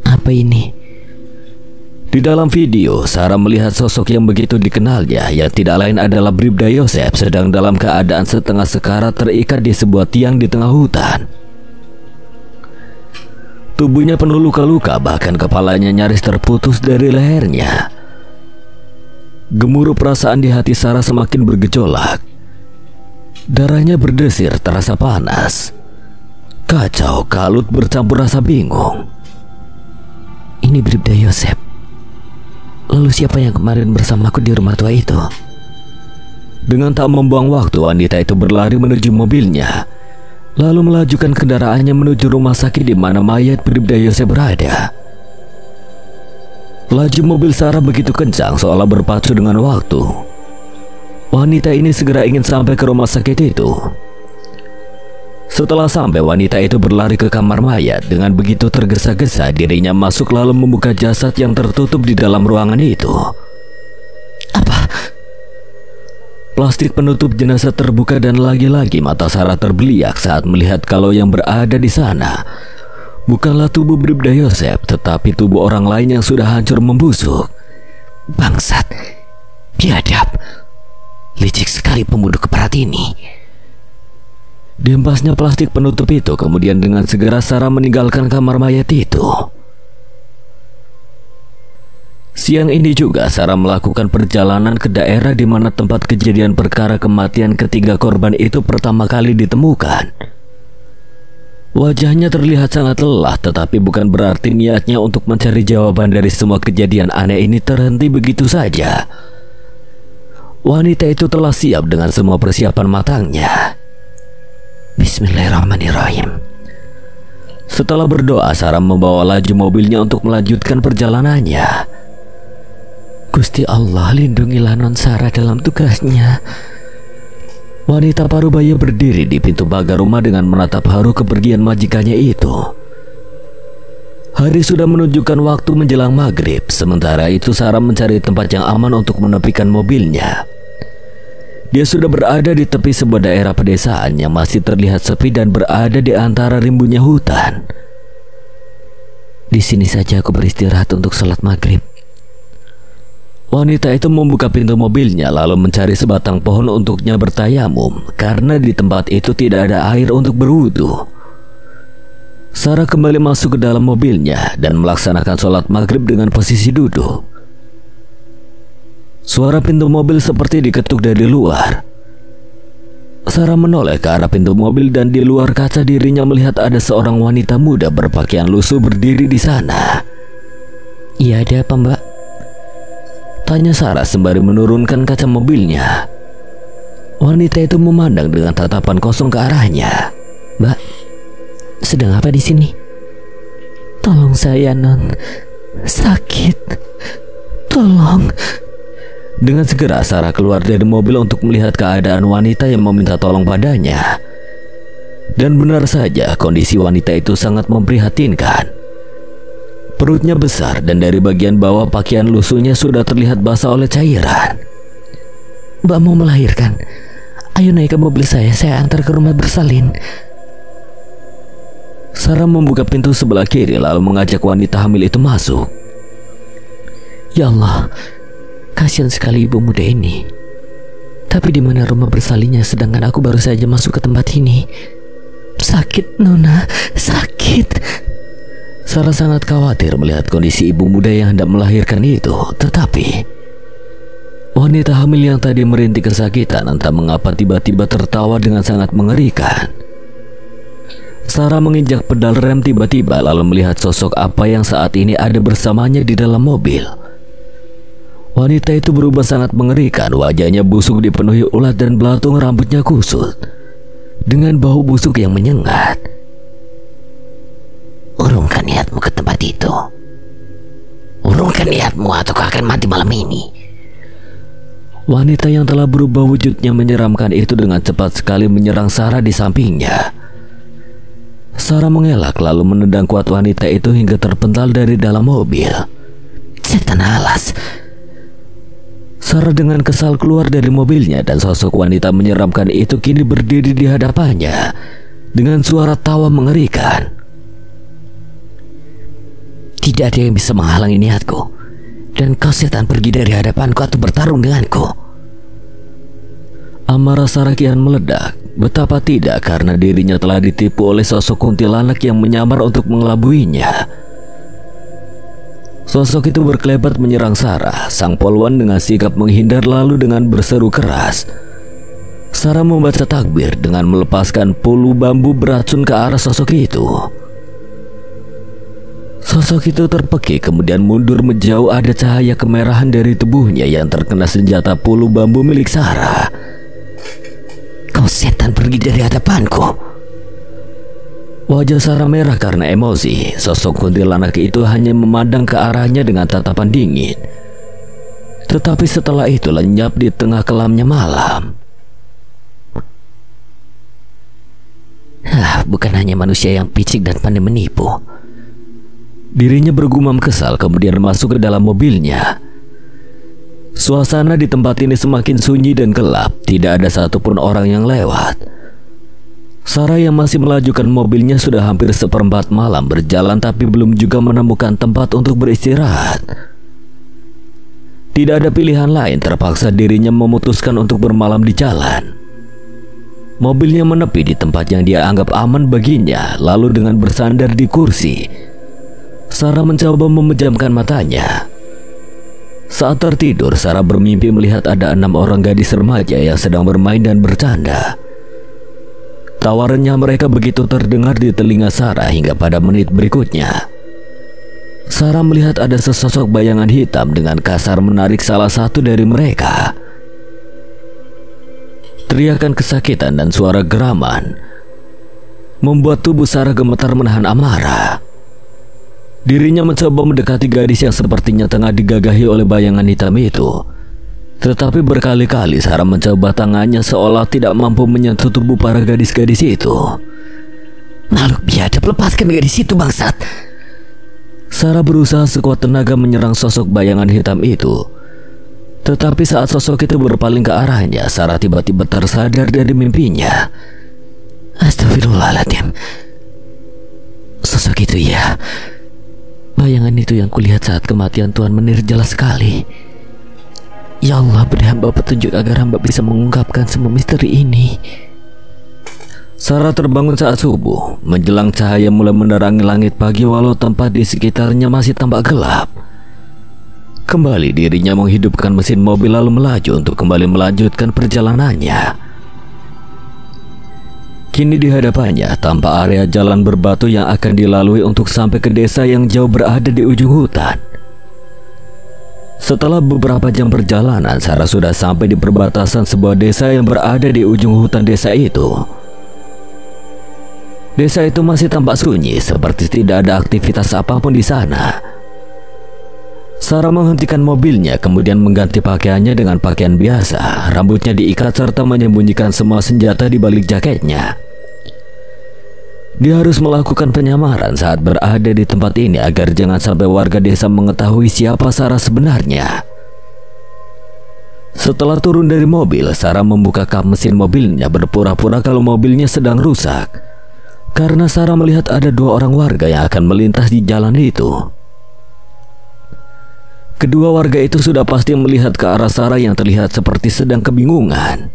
Apa ini? Di dalam video, Sarah melihat sosok yang begitu dikenalnya, yang tidak lain adalah Bribda Yosef, sedang dalam keadaan setengah sekarat terikat di sebuah tiang di tengah hutan. Tubuhnya penuh luka-luka, bahkan kepalanya nyaris terputus dari lehernya. Gemuruh perasaan di hati Sarah semakin bergejolak. Darahnya berdesir terasa panas. Kacau, kalut bercampur rasa bingung. Ini Bribda Yosef. Lalu siapa yang kemarin bersamaku di rumah tua itu? Dengan tak membuang waktu, wanita itu berlari menuju mobilnya, lalu melajukan kendaraannya menuju rumah sakit di mana mayat Bribda Yosef berada. Laju mobil Sarah begitu kencang seolah berpacu dengan waktu. Wanita ini segera ingin sampai ke rumah sakit itu. Setelah sampai, wanita itu berlari ke kamar mayat. Dengan begitu tergesa-gesa dirinya masuk lalu membuka jasad yang tertutup di dalam ruangan itu. Apa? Plastik penutup jenazah terbuka dan lagi-lagi mata Sarah terbeliak saat melihat kalau yang berada di sana bukanlah tubuh Bribda Yosef, tetapi tubuh orang lain yang sudah hancur membusuk. Bangsat, biadab, licik sekali pembunuh keparat ini. Dihempasnya plastik penutup itu, kemudian dengan segera Sarah meninggalkan kamar mayat itu. Siang ini juga Sarah melakukan perjalanan ke daerah di mana tempat kejadian perkara kematian ketiga korban itu pertama kali ditemukan. Wajahnya terlihat sangat lelah, tetapi bukan berarti niatnya untuk mencari jawaban dari semua kejadian aneh ini terhenti begitu saja. Wanita itu telah siap dengan semua persiapan matangnya. Bismillahirrahmanirrahim. Setelah berdoa, Sarah membawa laju mobilnya untuk melanjutkan perjalanannya. Gusti Allah, lindungilah non Sarah dalam tugasnya. Wanita parubaya berdiri di pintu pagar rumah dengan menatap haru kepergian majikannya itu. Hari sudah menunjukkan waktu menjelang maghrib. Sementara itu Sarah mencari tempat yang aman untuk menepikan mobilnya. Dia sudah berada di tepi sebuah daerah pedesaan yang masih terlihat sepi dan berada di antara rimbunnya hutan. Di sini saja aku beristirahat untuk sholat maghrib. Wanita itu membuka pintu mobilnya lalu mencari sebatang pohon untuknya bertayamum, karena di tempat itu tidak ada air untuk berwudu. Sarah kembali masuk ke dalam mobilnya dan melaksanakan sholat maghrib dengan posisi duduk. Suara pintu mobil seperti diketuk dari luar. Sarah menoleh ke arah pintu mobil dan di luar kaca dirinya melihat ada seorang wanita muda berpakaian lusuh berdiri di sana. Iya, ada apa Mbak? Tanya Sarah sembari menurunkan kaca mobilnya. Wanita itu memandang dengan tatapan kosong ke arahnya. Mbak, sedang apa di sini? Tolong saya, Non. Sakit. Tolong. Dengan segera Sarah keluar dari mobil untuk melihat keadaan wanita yang meminta tolong padanya. Dan benar saja kondisi wanita itu sangat memprihatinkan. Perutnya besar dan dari bagian bawah pakaian lusuhnya sudah terlihat basah oleh cairan. Mbak mau melahirkan? Ayo naik ke mobil saya antar ke rumah bersalin. Sarah membuka pintu sebelah kiri lalu mengajak wanita hamil itu masuk. Ya Allah, kasihan sekali ibu muda ini. Tapi di mana rumah bersalinnya sedangkan aku baru saja masuk ke tempat ini? Sakit, Nona, sakit. Sarah sangat khawatir melihat kondisi ibu muda yang hendak melahirkan itu. Tetapi wanita hamil yang tadi merintih kesakitan entah mengapa tiba-tiba tertawa dengan sangat mengerikan. Sarah menginjak pedal rem tiba-tiba lalu melihat sosok apa yang saat ini ada bersamanya di dalam mobil. Wanita itu berubah sangat mengerikan, wajahnya busuk dipenuhi ulat dan belatung rambutnya kusut dengan bau busuk yang menyengat. Urungkan niatmu ke tempat itu. Urungkan niatmu atau kau akan mati malam ini. Wanita yang telah berubah wujudnya menyeramkan itu dengan cepat sekali menyerang Sarah di sampingnya. Sarah mengelak lalu menendang kuat wanita itu hingga terpental dari dalam mobil. Setan alas. Sarah dengan kesal keluar dari mobilnya dan sosok wanita menyeramkan itu kini berdiri di hadapannya dengan suara tawa mengerikan. Tidak ada yang bisa menghalangi niatku, dan kau setan pergi dari hadapanku atau bertarung denganku. Amarah Sarah kian meledak. Betapa tidak, karena dirinya telah ditipu oleh sosok kuntilanak yang menyamar untuk mengelabuinya. Sosok itu berkelebat menyerang Sarah. Sang polwan dengan sikap menghindar lalu dengan berseru keras. Sarah membaca takbir dengan melepaskan pulu bambu beracun ke arah sosok itu. Sosok itu terpekik kemudian mundur menjauh. Ada cahaya kemerahan dari tubuhnya yang terkena senjata pulu bambu milik Sarah. Kau setan pergi dari hadapanku. Wajah Sarah merah karena emosi. Sosok kuntilanak itu hanya memandang ke arahnya dengan tatapan dingin. Tetapi setelah itu lenyap di tengah kelamnya malam. Bukan hanya manusia yang picik dan pandai menipu. Dirinya bergumam kesal kemudian masuk ke dalam mobilnya. Suasana di tempat ini semakin sunyi dan gelap. Tidak ada satupun orang yang lewat. Sarah yang masih melajukan mobilnya sudah hampir seperempat malam berjalan tapi belum juga menemukan tempat untuk beristirahat. Tidak ada pilihan lain, terpaksa dirinya memutuskan untuk bermalam di jalan. Mobilnya menepi di tempat yang dia anggap aman baginya. Lalu dengan bersandar di kursi, Sarah mencoba memejamkan matanya. Saat tertidur, Sarah bermimpi melihat ada 6 orang gadis remaja yang sedang bermain dan bercanda. Tawarannya mereka begitu terdengar di telinga Sarah hingga pada menit berikutnya. Sarah melihat ada sesosok bayangan hitam dengan kasar menarik salah satu dari mereka. Teriakan kesakitan dan suara geraman membuat tubuh Sarah gemetar menahan amarah. Dirinya mencoba mendekati gadis yang sepertinya tengah digagahi oleh bayangan hitam itu. Tetapi berkali-kali Sarah mencoba tangannya seolah tidak mampu menyentuh tubuh para gadis-gadis itu. Makhluk biadab, lepaskan gadis itu, bangsat. Sarah berusaha sekuat tenaga menyerang sosok bayangan hitam itu. Tetapi saat sosok itu berpaling ke arahnya, Sarah tiba-tiba tersadar dari mimpinya. Astagfirullahaladzim. Sosok itu ya. Bayangan itu yang kulihat saat kematian Tuan Menir jelas sekali. Ya Allah, beri hamba petunjuk agar hamba bisa mengungkapkan semua misteri ini. Sarah terbangun saat subuh. Menjelang cahaya mulai menerangi langit pagi walau tempat di sekitarnya masih tampak gelap. Kembali dirinya menghidupkan mesin mobil lalu melaju untuk kembali melanjutkan perjalanannya. Kini di hadapannya tampak area jalan berbatu yang akan dilalui untuk sampai ke desa yang jauh berada di ujung hutan. Setelah beberapa jam perjalanan, Sarah sudah sampai di perbatasan sebuah desa yang berada di ujung hutan desa itu. Desa itu masih tampak sunyi, seperti tidak ada aktivitas apapun di sana. Sarah menghentikan mobilnya, kemudian mengganti pakaiannya dengan pakaian biasa. Rambutnya diikat serta menyembunyikan semua senjata di balik jaketnya. Dia harus melakukan penyamaran saat berada di tempat ini agar jangan sampai warga desa mengetahui siapa Sarah sebenarnya. Setelah turun dari mobil, Sarah membuka kap mesin mobilnya berpura-pura kalau mobilnya sedang rusak. Karena Sarah melihat ada 2 orang warga yang akan melintas di jalan itu. Kedua warga itu sudah pasti melihat ke arah Sarah yang terlihat seperti sedang kebingungan.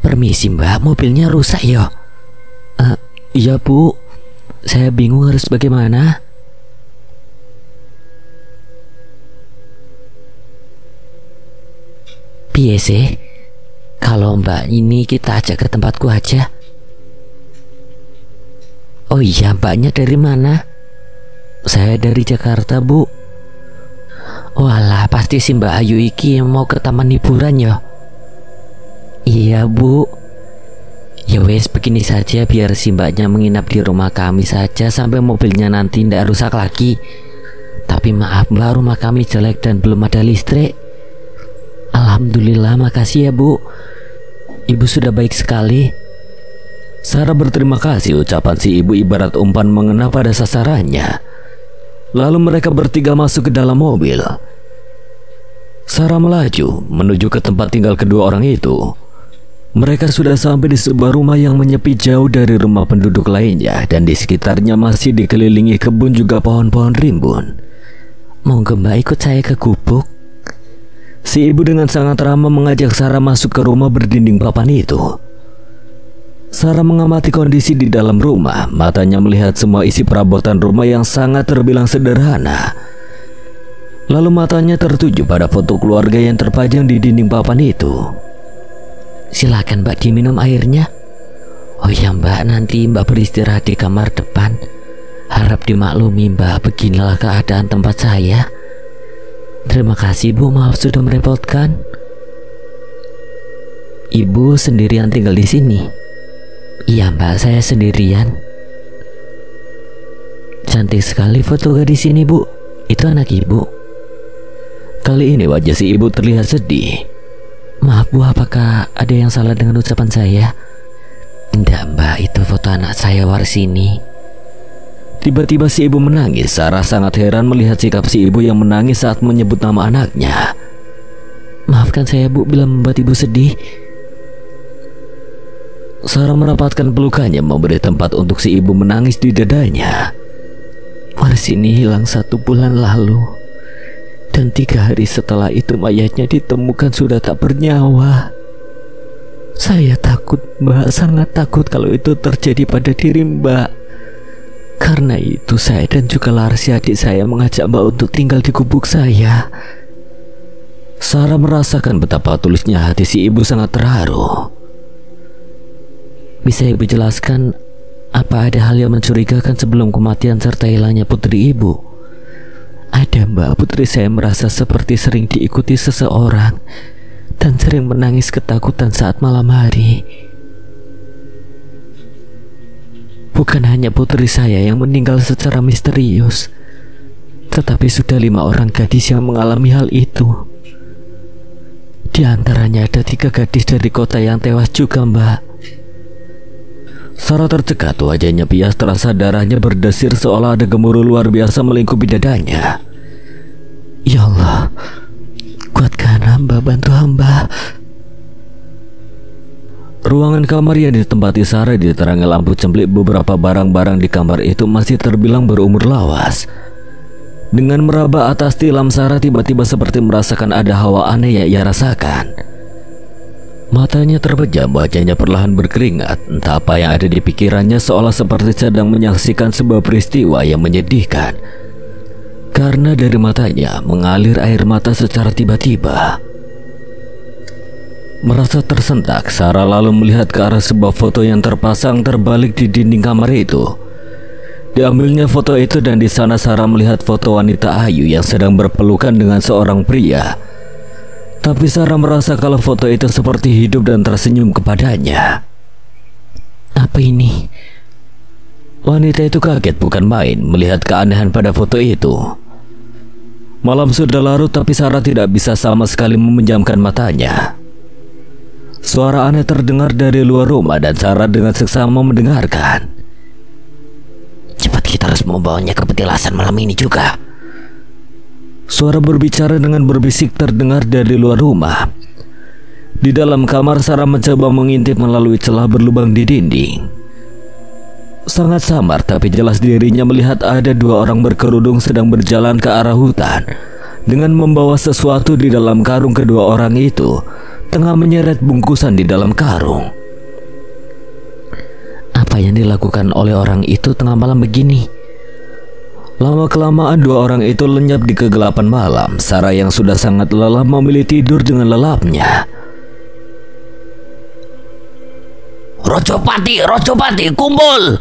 Permisi mbak, mobilnya rusak ya? Iya bu, saya bingung harus bagaimana. Piye sih? Kalau mbak ini kita ajak ke tempatku aja. Oh iya, mbaknya dari mana? Saya dari Jakarta bu. Walah, pasti si Mbak Ayu iki mau ke taman hiburan ya. Iya bu. Ya wes, begini saja, biar si mbaknya menginap di rumah kami saja sampai mobilnya nanti tidak rusak lagi. Tapi maaf mbak, rumah kami jelek dan belum ada listrik. Alhamdulillah, makasih ya bu. Ibu sudah baik sekali. Sarah berterima kasih. Ucapan si ibu ibarat umpan mengena pada sasarannya. Lalu mereka bertiga masuk ke dalam mobil. Sarah melaju menuju ke tempat tinggal kedua orang itu. Mereka sudah sampai di sebuah rumah yang menyepi jauh dari rumah penduduk lainnya, dan di sekitarnya masih dikelilingi kebun juga pohon-pohon rimbun. Monggo mbak, ikut saya ke gubuk. Si ibu dengan sangat ramah mengajak Sarah masuk ke rumah berdinding papan itu. Sarah mengamati kondisi di dalam rumah. Matanya melihat semua isi perabotan rumah yang sangat terbilang sederhana. Lalu matanya tertuju pada foto keluarga yang terpajang di dinding papan itu. Silakan mbak diminum airnya. Oh ya mbak, nanti mbak beristirahat di kamar depan. Harap dimaklumi mbak, beginilah keadaan tempat saya. Terima kasih bu, maaf sudah merepotkan. Ibu sendirian tinggal di sini? Iya mbak, saya sendirian. Cantik sekali foto gadis ini bu. Itu anak ibu. Kali ini wajah si ibu terlihat sedih. Maaf bu, apakah ada yang salah dengan ucapan saya? Enggak mbak, itu foto anak saya Warsini. Tiba-tiba si ibu menangis. Sarah sangat heran melihat sikap si ibu yang menangis saat menyebut nama anaknya. Maafkan saya bu bila membuat ibu sedih. Sarah merapatkan pelukannya memberi tempat untuk si ibu menangis di dadanya. Warsini hilang 1 bulan lalu, dan 3 hari setelah itu mayatnya ditemukan sudah tak bernyawa. Saya takut mbak, sangat takut kalau itu terjadi pada diri mbak. Karena itu saya dan juga Larsi adik saya mengajak mbak untuk tinggal di gubuk saya. Sarah merasakan betapa tulusnya hati si ibu sangat terharu. Bisa ibu jelaskan apa ada hal yang mencurigakan sebelum kematian serta hilangnya putri ibu? Ada mbak, putri saya merasa seperti sering diikuti seseorang dan sering menangis ketakutan saat malam hari. Bukan hanya putri saya yang meninggal secara misterius, tetapi sudah 5 orang gadis yang mengalami hal itu. Di antaranya ada 3 gadis dari kota yang tewas juga mbak. Sarah tercekat, wajahnya pias, terasa darahnya berdesir seolah ada gemuruh luar biasa melingkupi dadanya. Ya Allah, kuatkan hamba, bantu hamba. Ruangan kamar yang ditempati Sarah diterangi lampu cemplik. Beberapa barang-barang di kamar itu masih terbilang berumur lawas. Dengan meraba atas tilam, Sarah tiba-tiba seperti merasakan ada hawa aneh yang ia rasakan. Matanya terpejam, wajahnya perlahan berkeringat. Entah apa yang ada di pikirannya, seolah seperti sedang menyaksikan sebuah peristiwa yang menyedihkan. karena dari matanya mengalir air mata secara tiba-tiba. Merasa tersentak, Sarah lalu melihat ke arah sebuah foto yang terpasang terbalik di dinding kamar itu. Diambilnya foto itu dan di sana Sarah melihat foto wanita ayu yang sedang berpelukan dengan seorang pria. Tapi Sarah merasa kalau foto itu seperti hidup dan tersenyum kepadanya. Apa ini? Wanita itu kaget bukan main melihat keanehan pada foto itu. Malam sudah larut tapi Sarah tidak bisa sama sekali memejamkan matanya. Suara aneh terdengar dari luar rumah dan Sarah dengan seksama mendengarkan. Cepat, kita harus membawanya ke petilasan malam ini juga. Suara berbicara dengan berbisik terdengar dari luar rumah. Di dalam kamar Sarah mencoba mengintip melalui celah berlubang di dinding. Sangat samar tapi jelas dirinya melihat ada dua orang berkerudung sedang berjalan ke arah hutan dengan membawa sesuatu di dalam karung. Kedua orang itu tengah menyeret bungkusan di dalam karung. Apa yang dilakukan oleh orang itu tengah malam begini? Lama-kelamaan dua orang itu lenyap di kegelapan malam. Sarah yang sudah sangat lelah memilih tidur dengan lelapnya. Rojopati, kumpul!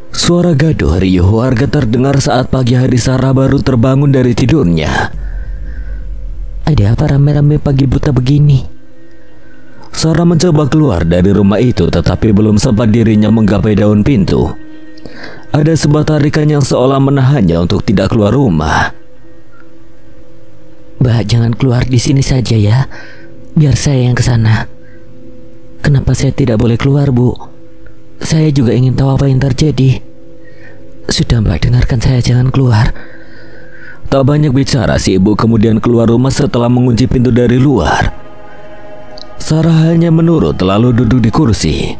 Suara gaduh riuh warga terdengar saat pagi hari Sarah baru terbangun dari tidurnya. Ada apa rame-rame pagi buta begini? Sarah mencoba keluar dari rumah itu tetapi belum sempat dirinya menggapai daun pintu. Ada sebuah tarikan yang seolah menahannya untuk tidak keluar rumah. Mbak, jangan keluar di sini saja ya. Biar saya yang ke sana. Kenapa saya tidak boleh keluar, Bu? Saya juga ingin tahu apa yang terjadi. Sudah Mbak, dengarkan saya, jangan keluar. Tak banyak bicara, si ibu kemudian keluar rumah setelah mengunci pintu dari luar. Sarah hanya menurut lalu duduk di kursi.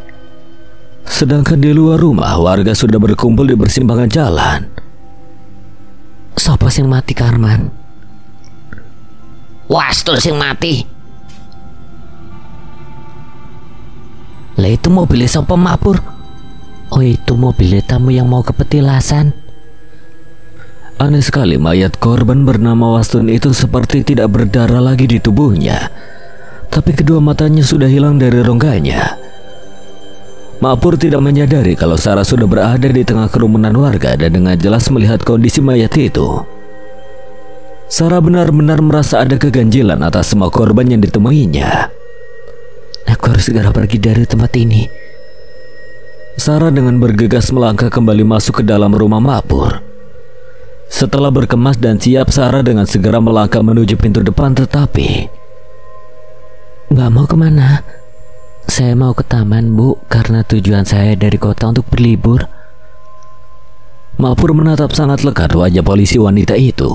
Sedangkan di luar rumah warga sudah berkumpul di persimpangan jalan. Sopo sing mati Karman? Wastul sing mati. Lah itu mobilnya sopo Mapur? Oh, itu mobilnya tamu yang mau ke petilasan. Aneh sekali, mayat korban bernama Wastun itu seperti tidak berdarah lagi di tubuhnya. Tapi kedua matanya sudah hilang dari rongganya. Mapur tidak menyadari kalau Sarah sudah berada di tengah kerumunan warga dan dengan jelas melihat kondisi mayat itu. Sarah benar-benar merasa ada keganjilan atas semua korban yang ditemuinya. Aku harus segera pergi dari tempat ini. Sarah dengan bergegas melangkah kembali masuk ke dalam rumah Mapur. Setelah berkemas dan siap, Sarah dengan segera melangkah menuju pintu depan tetapi... Mbak mau kemana? Saya mau ke taman, Bu, karena tujuan saya dari kota untuk berlibur. Mapur menatap sangat lekat wajah polisi wanita itu.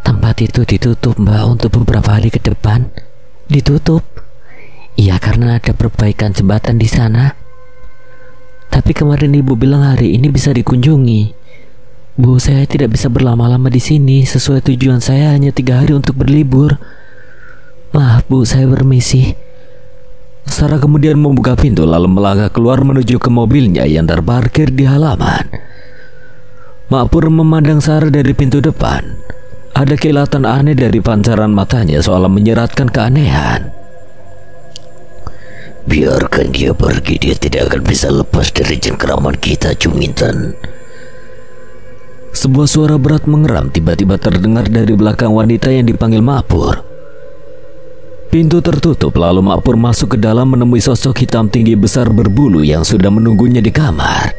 Tempat itu ditutup, Mbak, untuk beberapa hari ke depan. Ditutup? Iya, karena ada perbaikan jembatan di sana. Tapi kemarin Ibu bilang hari ini bisa dikunjungi. Bu, saya tidak bisa berlama-lama di sini. Sesuai tujuan saya hanya 3 hari untuk berlibur. Maaf Bu, saya permisi. Sarah kemudian membuka pintu lalu melangkah keluar menuju ke mobilnya yang terparkir di halaman. Mapur memandang Sarah dari pintu depan. Ada kilatan aneh dari pancaran matanya seolah menyeratkan keanehan. Biarkan dia pergi, dia tidak akan bisa lepas dari cengkeraman kita, Juminten. Sebuah suara berat mengeram tiba-tiba terdengar dari belakang wanita yang dipanggil Mapur. Pintu tertutup lalu Mapur masuk ke dalam menemui sosok hitam tinggi besar berbulu yang sudah menunggunya di kamar.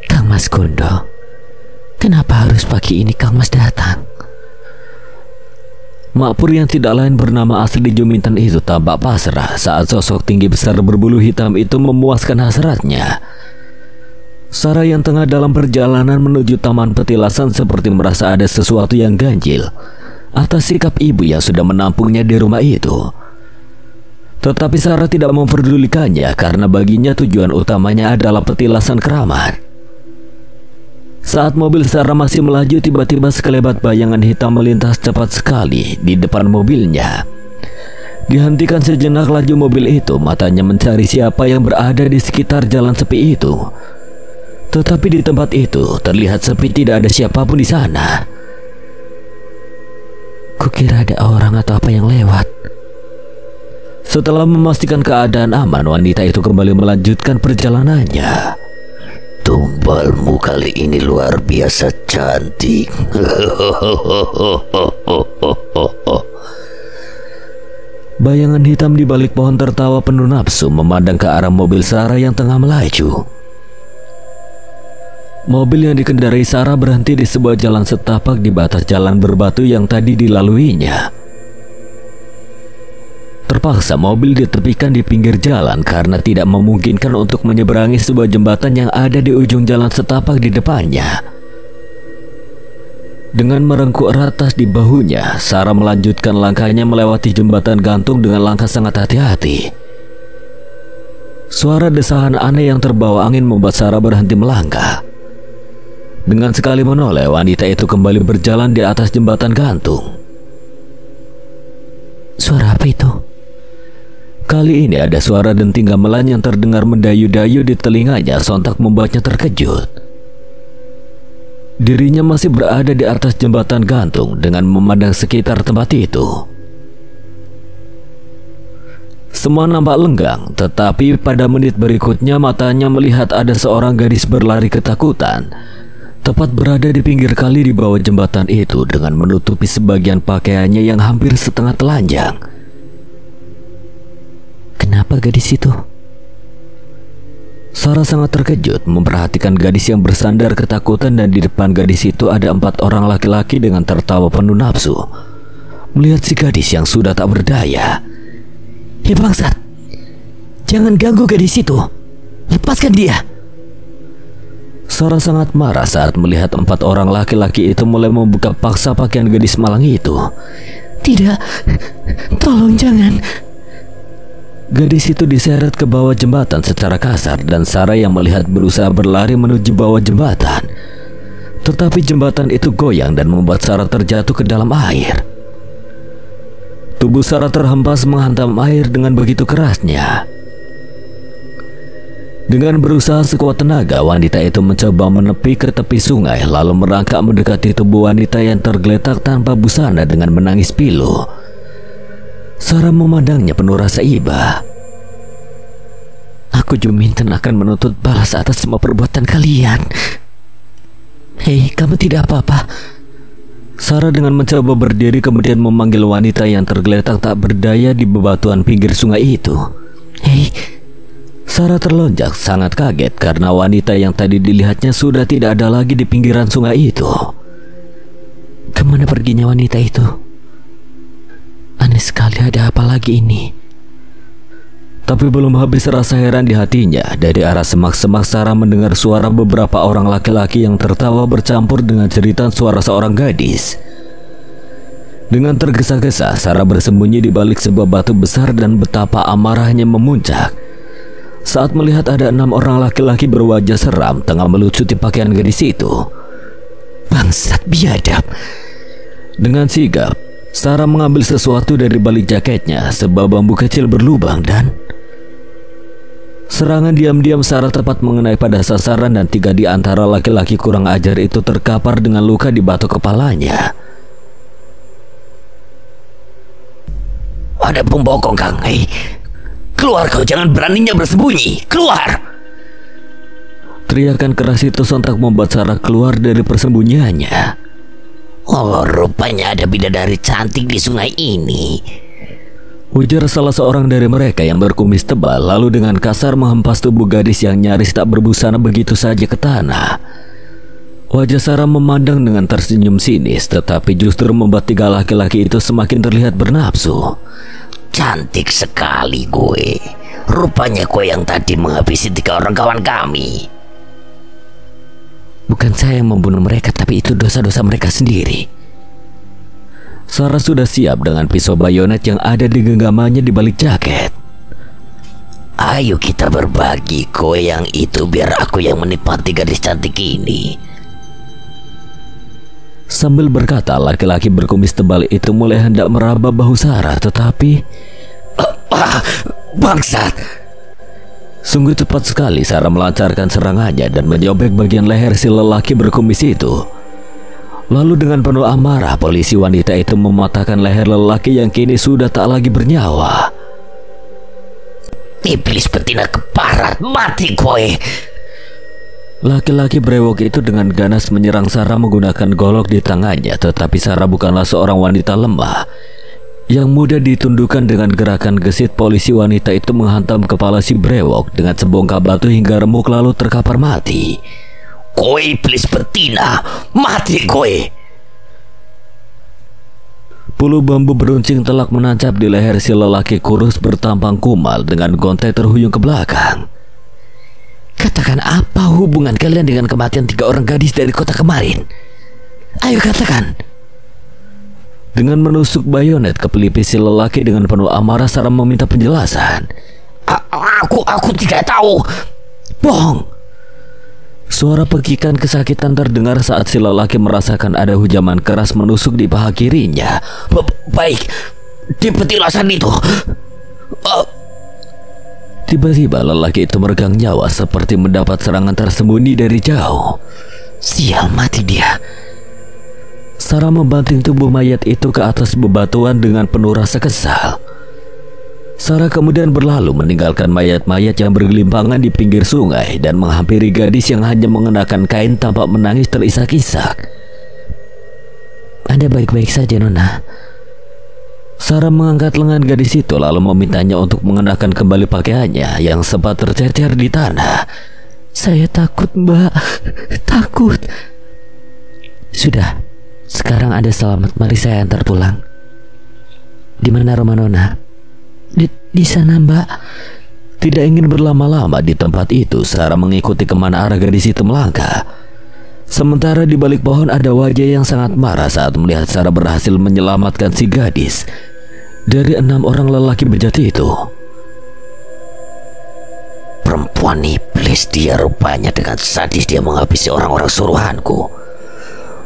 Kang Mas Gondo, kenapa harus pagi ini Kang Mas datang? Mapur yang tidak lain bernama asli Juminten itu tampak pasrah saat sosok tinggi besar berbulu hitam itu memuaskan hasratnya. Sarah yang tengah dalam perjalanan menuju taman petilasan seperti merasa ada sesuatu yang ganjil atas sikap ibu yang sudah menampungnya di rumah itu. Tetapi Sarah tidak memperdulikannya karena baginya tujuan utamanya adalah petilasan keramat. Saat mobil Sarah masih melaju, tiba-tiba sekelebat bayangan hitam melintas cepat sekali di depan mobilnya. Dihentikan sejenak laju mobil itu, matanya mencari siapa yang berada di sekitar jalan sepi itu. Tetapi di tempat itu terlihat sepi, tidak ada siapapun di sana. Kukira ada orang atau apa yang lewat. Setelah memastikan keadaan aman, wanita itu kembali melanjutkan perjalanannya. Tumbalmu kali ini luar biasa cantik. Bayangan hitam di balik pohon tertawa penuh nafsu memandang ke arah mobil Sarah yang tengah melaju. Mobil yang dikendarai Sarah berhenti di sebuah jalan setapak di batas jalan berbatu yang tadi dilaluinya. Terpaksa mobil ditepikan di pinggir jalan karena tidak memungkinkan untuk menyeberangi sebuah jembatan yang ada di ujung jalan setapak di depannya. Dengan merengkuk erat tas di bahunya, Sarah melanjutkan langkahnya melewati jembatan gantung dengan langkah sangat hati-hati. Suara desahan aneh yang terbawa angin membuat Sarah berhenti melangkah. Dengan sekali menoleh, wanita itu kembali berjalan di atas jembatan gantung. Suara apa itu? Kali ini ada suara denting gamelan yang terdengar mendayu-dayu di telinganya, sontak membuatnya terkejut. Dirinya masih berada di atas jembatan gantung dengan memandang sekitar tempat itu. Semua nampak lenggang, tetapi pada menit berikutnya matanya melihat ada seorang gadis berlari ketakutan, tepat berada di pinggir kali di bawah jembatan itu dengan menutupi sebagian pakaiannya yang hampir setengah telanjang. Kenapa gadis itu? Sarah sangat terkejut memperhatikan gadis yang bersandar ketakutan, dan di depan gadis itu ada 4 orang laki-laki dengan tertawa penuh nafsu. Melihat si gadis yang sudah tak berdaya. Hei bangsat, jangan ganggu gadis itu. Lepaskan dia. Sarah sangat marah saat melihat 4 orang laki-laki itu mulai membuka paksa pakaian gadis malang itu. Tidak, tolong jangan. Gadis itu diseret ke bawah jembatan secara kasar, dan Sarah yang melihat berusaha berlari menuju bawah jembatan. Tetapi jembatan itu goyang dan membuat Sarah terjatuh ke dalam air. Tubuh Sarah terhempas menghantam air dengan begitu kerasnya. Dengan berusaha sekuat tenaga, wanita itu mencoba menepi ke tepi sungai, lalu merangkak mendekati tubuh wanita yang tergeletak tanpa busana dengan menangis pilu. Sarah memandangnya penuh rasa iba. Aku Juminten akan menuntut balas atas semua perbuatan kalian. Hei, kamu tidak apa-apa? Sarah dengan mencoba berdiri kemudian memanggil wanita yang tergeletak tak berdaya di bebatuan pinggir sungai itu. Hei. Sarah terlonjak sangat kaget karena wanita yang tadi dilihatnya sudah tidak ada lagi di pinggiran sungai itu. Kemana perginya wanita itu? Aneh sekali, ada apa lagi ini? Tapi belum habis rasa heran di hatinya, dari arah semak-semak Sarah mendengar suara beberapa orang laki-laki yang tertawa bercampur dengan jeritan suara seorang gadis. Dengan tergesa-gesa, Sarah bersembunyi di balik sebuah batu besar, dan betapa amarahnya memuncak saat melihat ada 6 orang laki-laki berwajah seram tengah melucuti pakaian gadis itu. Bangsat biadab. Dengan sigap, Sarah mengambil sesuatu dari balik jaketnya, sebuah bambu kecil berlubang, dan serangan diam-diam Sarah tepat mengenai pada sasaran, dan 3 di antara laki-laki kurang ajar itu terkapar dengan luka di batok kepalanya. Ada pembokong, Kang. Keluar kau, jangan beraninya bersembunyi. Keluar! Teriakan keras itu sontak membuat Sarah keluar dari persembunyiannya. Oh, rupanya ada bidadari cantik di sungai ini, ujar salah seorang dari mereka yang berkumis tebal, lalu dengan kasar menghempas tubuh gadis yang nyaris tak berbusana begitu saja ke tanah. Wajah Sarah memandang dengan tersenyum sinis, tetapi justru membuat 3 laki-laki itu semakin terlihat bernafsu. Cantik sekali gue. Rupanya gue yang tadi menghabisi 3 orang kawan kami. Bukan saya yang membunuh mereka, tapi itu dosa-dosa mereka sendiri. Sarah sudah siap dengan pisau bayonet yang ada di genggamannya di balik jaket. Ayo kita berbagi kue yang itu, biar aku yang menikmati gadis cantik ini. Sambil berkata, laki-laki berkumis tebal itu mulai hendak meraba bahu Sarah, tetapi Bangsat! Sungguh cepat sekali Sarah melancarkan serangannya dan menyobek bagian leher si lelaki berkumis itu. Lalu dengan penuh amarah, polisi wanita itu mematahkan leher lelaki yang kini sudah tak lagi bernyawa. Iblis betina keparat, mati kowe. Laki-laki brewok itu dengan ganas menyerang Sarah menggunakan golok di tangannya, tetapi Sarah bukanlah seorang wanita lemah yang mudah ditundukkan. Dengan gerakan gesit, polisi wanita itu menghantam kepala si brewok dengan sebongkah batu hingga remuk lalu terkapar mati. Kowe iblis betina, mati kowe. Bulu bambu beruncing telak menancap di leher si lelaki kurus bertampang kumal dengan gontai terhuyung ke belakang. Katakan apa hubungan kalian dengan kematian 3 orang gadis dari kota kemarin? Ayo katakan. Dengan menusuk bayonet ke pelipis si lelaki dengan penuh amarah, Sarah meminta penjelasan. Aku tidak tahu. Bohong. Suara pekikan kesakitan terdengar saat si lelaki merasakan ada hujaman keras menusuk di paha kirinya. Baik, di petilasan itu. Tiba-tiba lelaki itu meregang nyawa seperti mendapat serangan tersembunyi dari jauh. Sial, mati dia. Sarah membanting tubuh mayat itu ke atas bebatuan dengan penuh rasa kesal. Sarah kemudian berlalu meninggalkan mayat-mayat yang bergelimpangan di pinggir sungai dan menghampiri gadis yang hanya mengenakan kain tampak menangis terisak-isak. Anda baik-baik saja, Nona? Sarah mengangkat lengan gadis itu lalu memintanya untuk mengenakan kembali pakaiannya yang sempat tercecer di tanah. Saya takut, Mbak. Takut. Sudah, sekarang Anda selamat. Mari saya antar pulang. Di mana rumah Nona? Di sana, Mbak. Tidak ingin berlama-lama di tempat itu, Sarah mengikuti kemana arah gadis itu melangkah. Sementara di balik pohon ada wajah yang sangat marah saat melihat Sarah berhasil menyelamatkan si gadis dari 6 orang lelaki bejat itu. Perempuan iblis dia, rupanya dengan sadis dia menghabisi orang-orang suruhanku.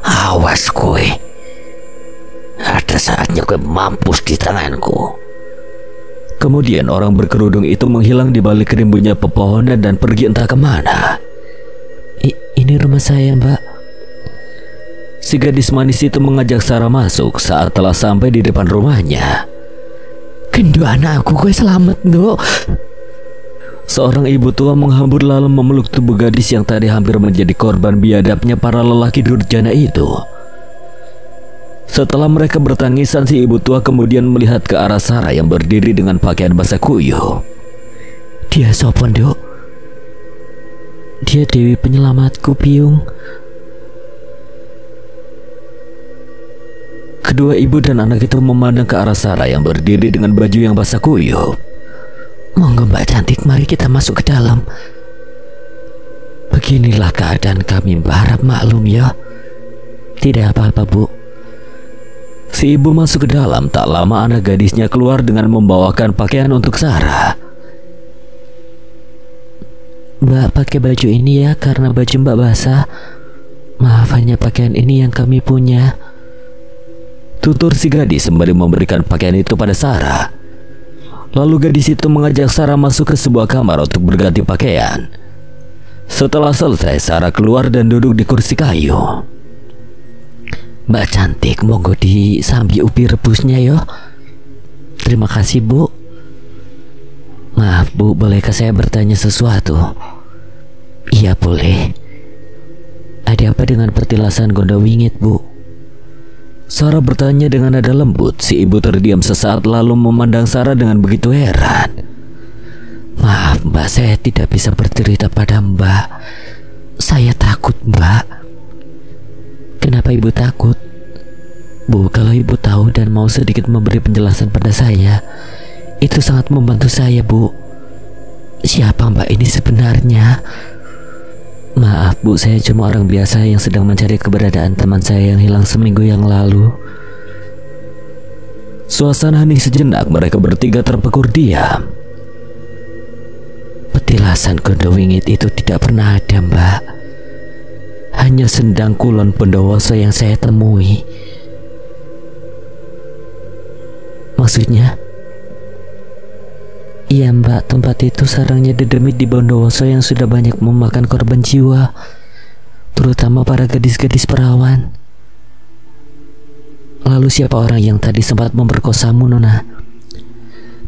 Awas kowe. Ada saatnya kowe mampus di tanganku. Kemudian orang berkerudung itu menghilang di balik rimbunnya pepohonan dan pergi entah kemana. Ini rumah saya, Mbak. Si gadis manis itu mengajak Sarah masuk saat telah sampai di depan rumahnya. Kendo anakku, gue selamat, Dok. Seorang ibu tua menghambur lalu memeluk tubuh gadis yang tadi hampir menjadi korban biadabnya para lelaki durjana itu. Setelah mereka bertangisan, si ibu tua kemudian melihat ke arah Sarah yang berdiri dengan pakaian basah kuyuh. Dia sopon, Dok. Dia Dewi penyelamatku, Piung. Kedua ibu dan anak itu memandang ke arah Sarah yang berdiri dengan baju yang basah kuyuh. Monggo, Mbak cantik, mari kita masuk ke dalam. Beginilah keadaan kami, Mbak. Harap maklum ya. Tidak apa-apa, Bu. Si ibu masuk ke dalam. Tak lama anak gadisnya keluar dengan membawakan pakaian untuk Sarah. Mbak pakai baju ini ya, karena baju Mbak basah. Maaf, hanya pakaian ini yang kami punya. Tutur si gadis sembari memberikan pakaian itu pada Sarah. Lalu gadis itu mengajak Sarah masuk ke sebuah kamar untuk berganti pakaian. Setelah selesai, Sarah keluar dan duduk di kursi kayu. Mbak cantik, monggo disambi ubi rebusnya yo. Terima kasih, Bu. Maaf, Bu, bolehkah saya bertanya sesuatu? Iya, boleh. Ada apa dengan pertilasan Gondowingit, Bu? Sarah bertanya dengan nada lembut. Si ibu terdiam sesaat lalu memandang Sarah dengan begitu heran. Maaf, Mbak, saya tidak bisa bercerita pada Mbak. Saya takut, Mbak. Kenapa Ibu takut? Bu, kalau Ibu tahu dan mau sedikit memberi penjelasan pada saya, itu sangat membantu saya, Bu. Siapa Mbak ini sebenarnya? Maaf, Bu, saya cuma orang biasa yang sedang mencari keberadaan teman saya yang hilang seminggu yang lalu. Suasana hening sejenak, mereka bertiga terpekur diam. Petilasan Gondowingit itu tidak pernah ada, Mbak. Hanya sendang Kulon Pendowoso yang saya temui. Maksudnya? Iya Mbak, tempat itu sarangnya Dedemit di Bondowoso yang sudah banyak memakan korban jiwa, terutama para gadis-gadis perawan. Lalu siapa orang yang tadi sempat memperkosamu, Nona?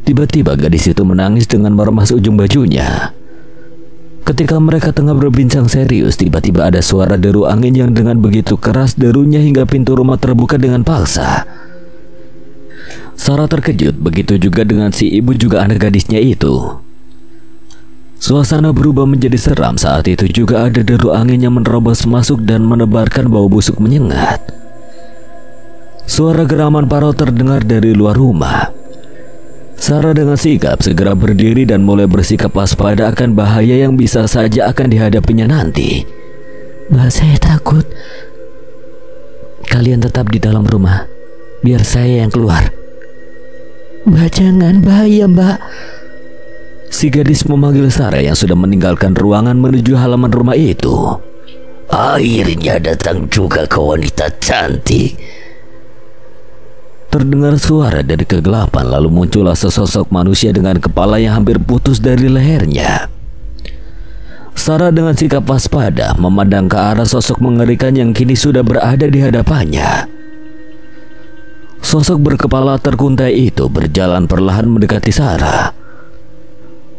Tiba-tiba gadis itu menangis dengan meremas ujung bajunya. Ketika mereka tengah berbincang serius, tiba-tiba ada suara deru angin yang dengan begitu keras derunya hingga pintu rumah terbuka dengan paksa. Sarah terkejut, begitu juga dengan si ibu juga anak gadisnya itu. Suasana berubah menjadi seram. Saat itu juga ada deru angin yang menerobos masuk dan menebarkan bau busuk menyengat. Suara geraman parau terdengar dari luar rumah. Sarah dengan sigap segera berdiri dan mulai bersikap waspada akan bahaya yang bisa saja akan dihadapinya nanti. Mbak, saya takut. Kalian tetap di dalam rumah, biar saya yang keluar. Mbak, jangan, bahaya Mbak. Si gadis memanggil Sarah yang sudah meninggalkan ruangan menuju halaman rumah itu. Akhirnya datang juga ke wanita cantik. Terdengar suara dari kegelapan, lalu muncullah sesosok manusia dengan kepala yang hampir putus dari lehernya. Sarah dengan sikap waspada memandang ke arah sosok mengerikan yang kini sudah berada di hadapannya. Sosok berkepala terkuntai itu berjalan perlahan mendekati Sarah.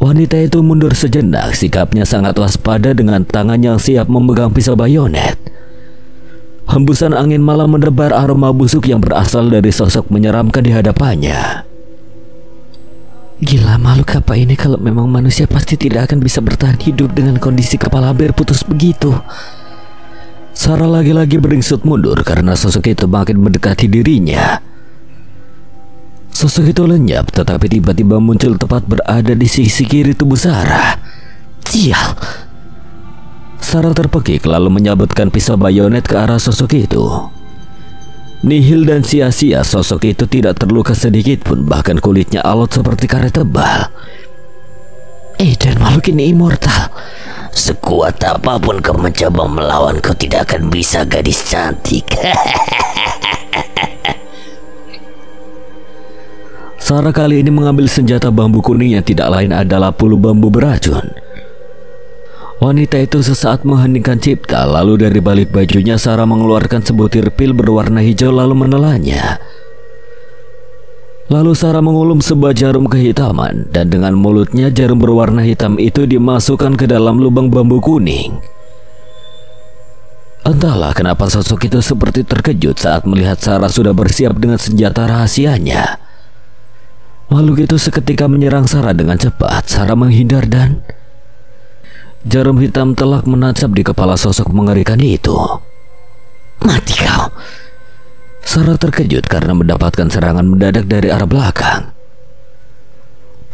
Wanita itu mundur sejenak, sikapnya sangat waspada dengan tangan yang siap memegang pisau bayonet. Hembusan angin malam menebar aroma busuk yang berasal dari sosok menyeramkan di hadapannya. Gila, makhluk apa ini? Kalau memang manusia pasti tidak akan bisa bertahan hidup dengan kondisi kepala hampir putus begitu. Sarah lagi-lagi beringsut mundur karena sosok itu makin mendekati dirinya. Sosok itu lenyap, tetapi tiba-tiba muncul tepat berada di sisi kiri tubuh Sarah. Sial! Sarah terpekik lalu menyabetkan pisau bayonet ke arah sosok itu. Nihil dan sia-sia, sosok itu tidak terluka sedikit pun, bahkan kulitnya alot seperti karet tebal. Dan makhluk ini immortal. Sekuat apapun kau mencoba melawan, kau tidak akan bisa, gadis cantik. Sarah kali ini mengambil senjata bambu kuning yang tidak lain adalah pulu bambu beracun. Wanita itu sesaat mengheningkan cipta, lalu dari balik bajunya Sarah mengeluarkan sebutir pil berwarna hijau lalu menelannya. Lalu Sarah mengulum sebuah jarum kehitaman dan dengan mulutnya jarum berwarna hitam itu dimasukkan ke dalam lubang bambu kuning. Entahlah kenapa sosok itu seperti terkejut saat melihat Sarah sudah bersiap dengan senjata rahasianya. Makhluk itu seketika menyerang Sarah dengan cepat. Sarah menghindar dan jarum hitam telak menancap di kepala sosok mengerikan itu. Mati kau! Sarah terkejut karena mendapatkan serangan mendadak dari arah belakang.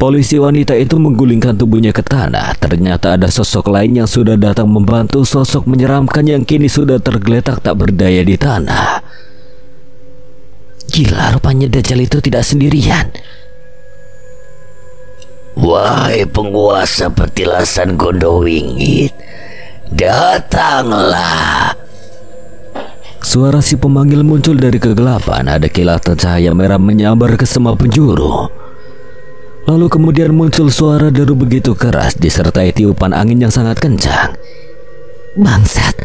Polisi wanita itu menggulingkan tubuhnya ke tanah. Ternyata ada sosok lain yang sudah datang membantu sosok menyeramkan yang kini sudah tergeletak tak berdaya di tanah. Gila, rupanya Dajjal itu tidak sendirian. Wahai penguasa petilasan Gondowingit, datanglah. Suara si pemanggil muncul dari kegelapan. Ada kilatan cahaya merah menyambar ke semua penjuru. Lalu kemudian muncul suara deru begitu keras disertai tiupan angin yang sangat kencang. Bangsat!